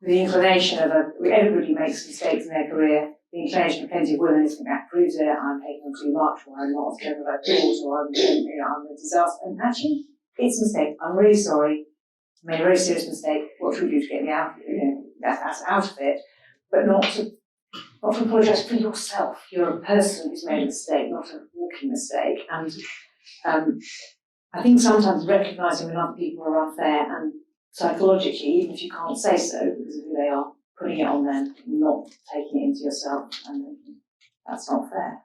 the inclination of everybody makes mistakes in their career. The inclination of plenty of women is that proves it. I'm taking on too much, or I'm not as clever as I thought, or I'm a disaster. And actually, it's a mistake. I'm really sorry. I made a very serious mistake. What should we do to get me out? That's out of it. But not to apologise for yourself. You're a person who's made a mistake, not a walking mistake. And I think sometimes recognising when other people are unfair, and psychologically, even if you can't say so because of who they are, putting it on them, not taking it into yourself, and thinking, that's not fair.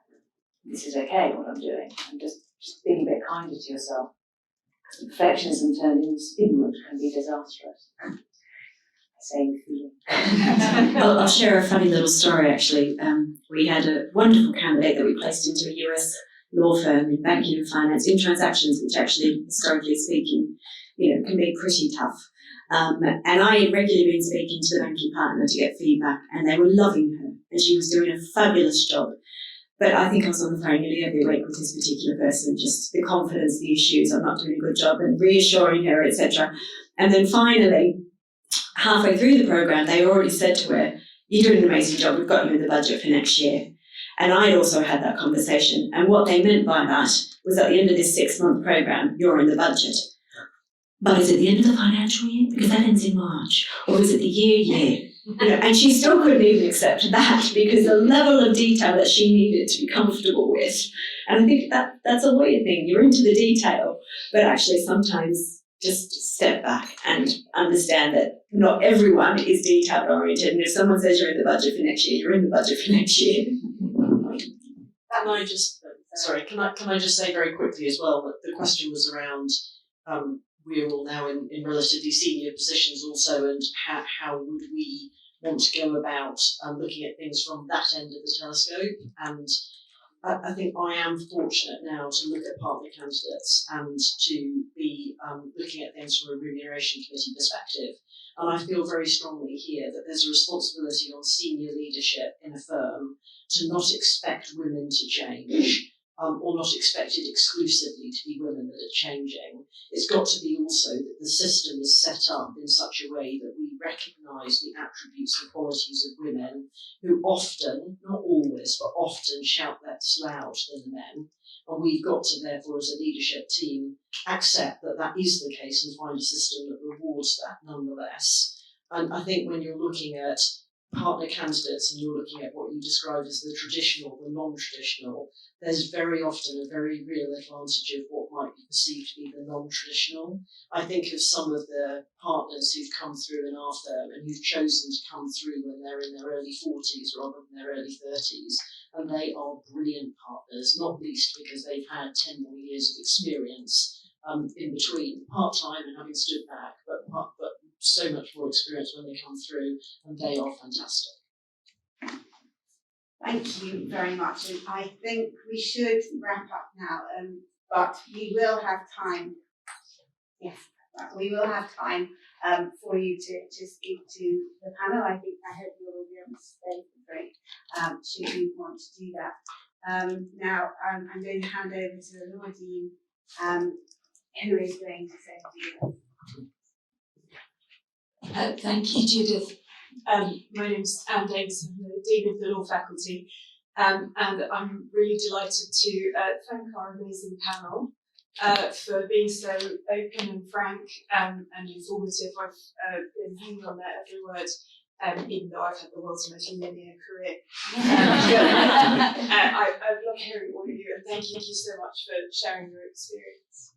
This is okay, what I'm doing, and just being a bit kinder to yourself. Because perfectionism turned inward can be disastrous. Same feeling. I'll share a funny little story actually. We had a wonderful candidate that we placed into a US law firm in banking and finance in transactions, which actually, historically speaking, can be pretty tough. And I had regularly been speaking to the banking partner to get feedback, and they were loving her, and she was doing a fabulous job. But I think I was on the phone nearly every week with this particular person, just the confidence, the issues, I'm not doing a good job, and reassuring her, etc. And then finally, halfway through the program, they already said to her, "You're doing an amazing job, we've got you in the budget for next year." And I had also had that conversation. And what they meant by that was at the end of this 6-month program, you're in the budget. But is it the end of the financial year? Because that ends in March. Or is it the year? And she still couldn't even accept that because the level of detail that she needed to be comfortable with. And I think that's a lawyer thing. You're into the detail, but actually sometimes just step back and understand that not everyone is detail oriented. And if someone says you're in the budget for next year, you're in the budget for next year. Can I just say very quickly as well that the question was around we're all now in relatively senior positions also, and how would we want to go about looking at things from that end of the telescope. And I think I am fortunate now to look at partner candidates and to be looking at things from a remuneration committee perspective. And I feel very strongly here that there's a responsibility on senior leadership in a firm to not expect women to change, or not expect it exclusively to be women that are changing. It's got to be also that the system is set up in such a way that we recognise the attributes and qualities of women who often, not always, but often shout less loud than the men. And we've got to, therefore, as a leadership team, accept that that is the case and find a system that rewards that nonetheless. And I think when you're looking at partner candidates and you're looking at what you described as the traditional, the non-traditional, there's very often a very real advantage of what might be perceived to be the non-traditional. I think of some of the partners who've come through in our firm and who've chosen to come through when they're in their early 40s rather than their early 30s, and they are brilliant partners, not least because they've had 10 more years of experience in between, part-time and having stood back, but so much more experience when they come through, and they are fantastic. Thank you very much, and I think we should wrap up now, but we will have time. Yes, we will have time for you to speak to the panel. I hope you will be able to stay for free, should you want to do that. Now, I'm going to hand over to Laura Dean, who is going to say a few words. Thank you, Judith. My name's Anne Davis. I'm the Dean of the Law Faculty, and I'm really delighted to thank our amazing panel for being so open and frank and informative. I've been hanging on there every word, even though I've had the world's most linear career. I've loved hearing all of you, and thank you so much for sharing your experience.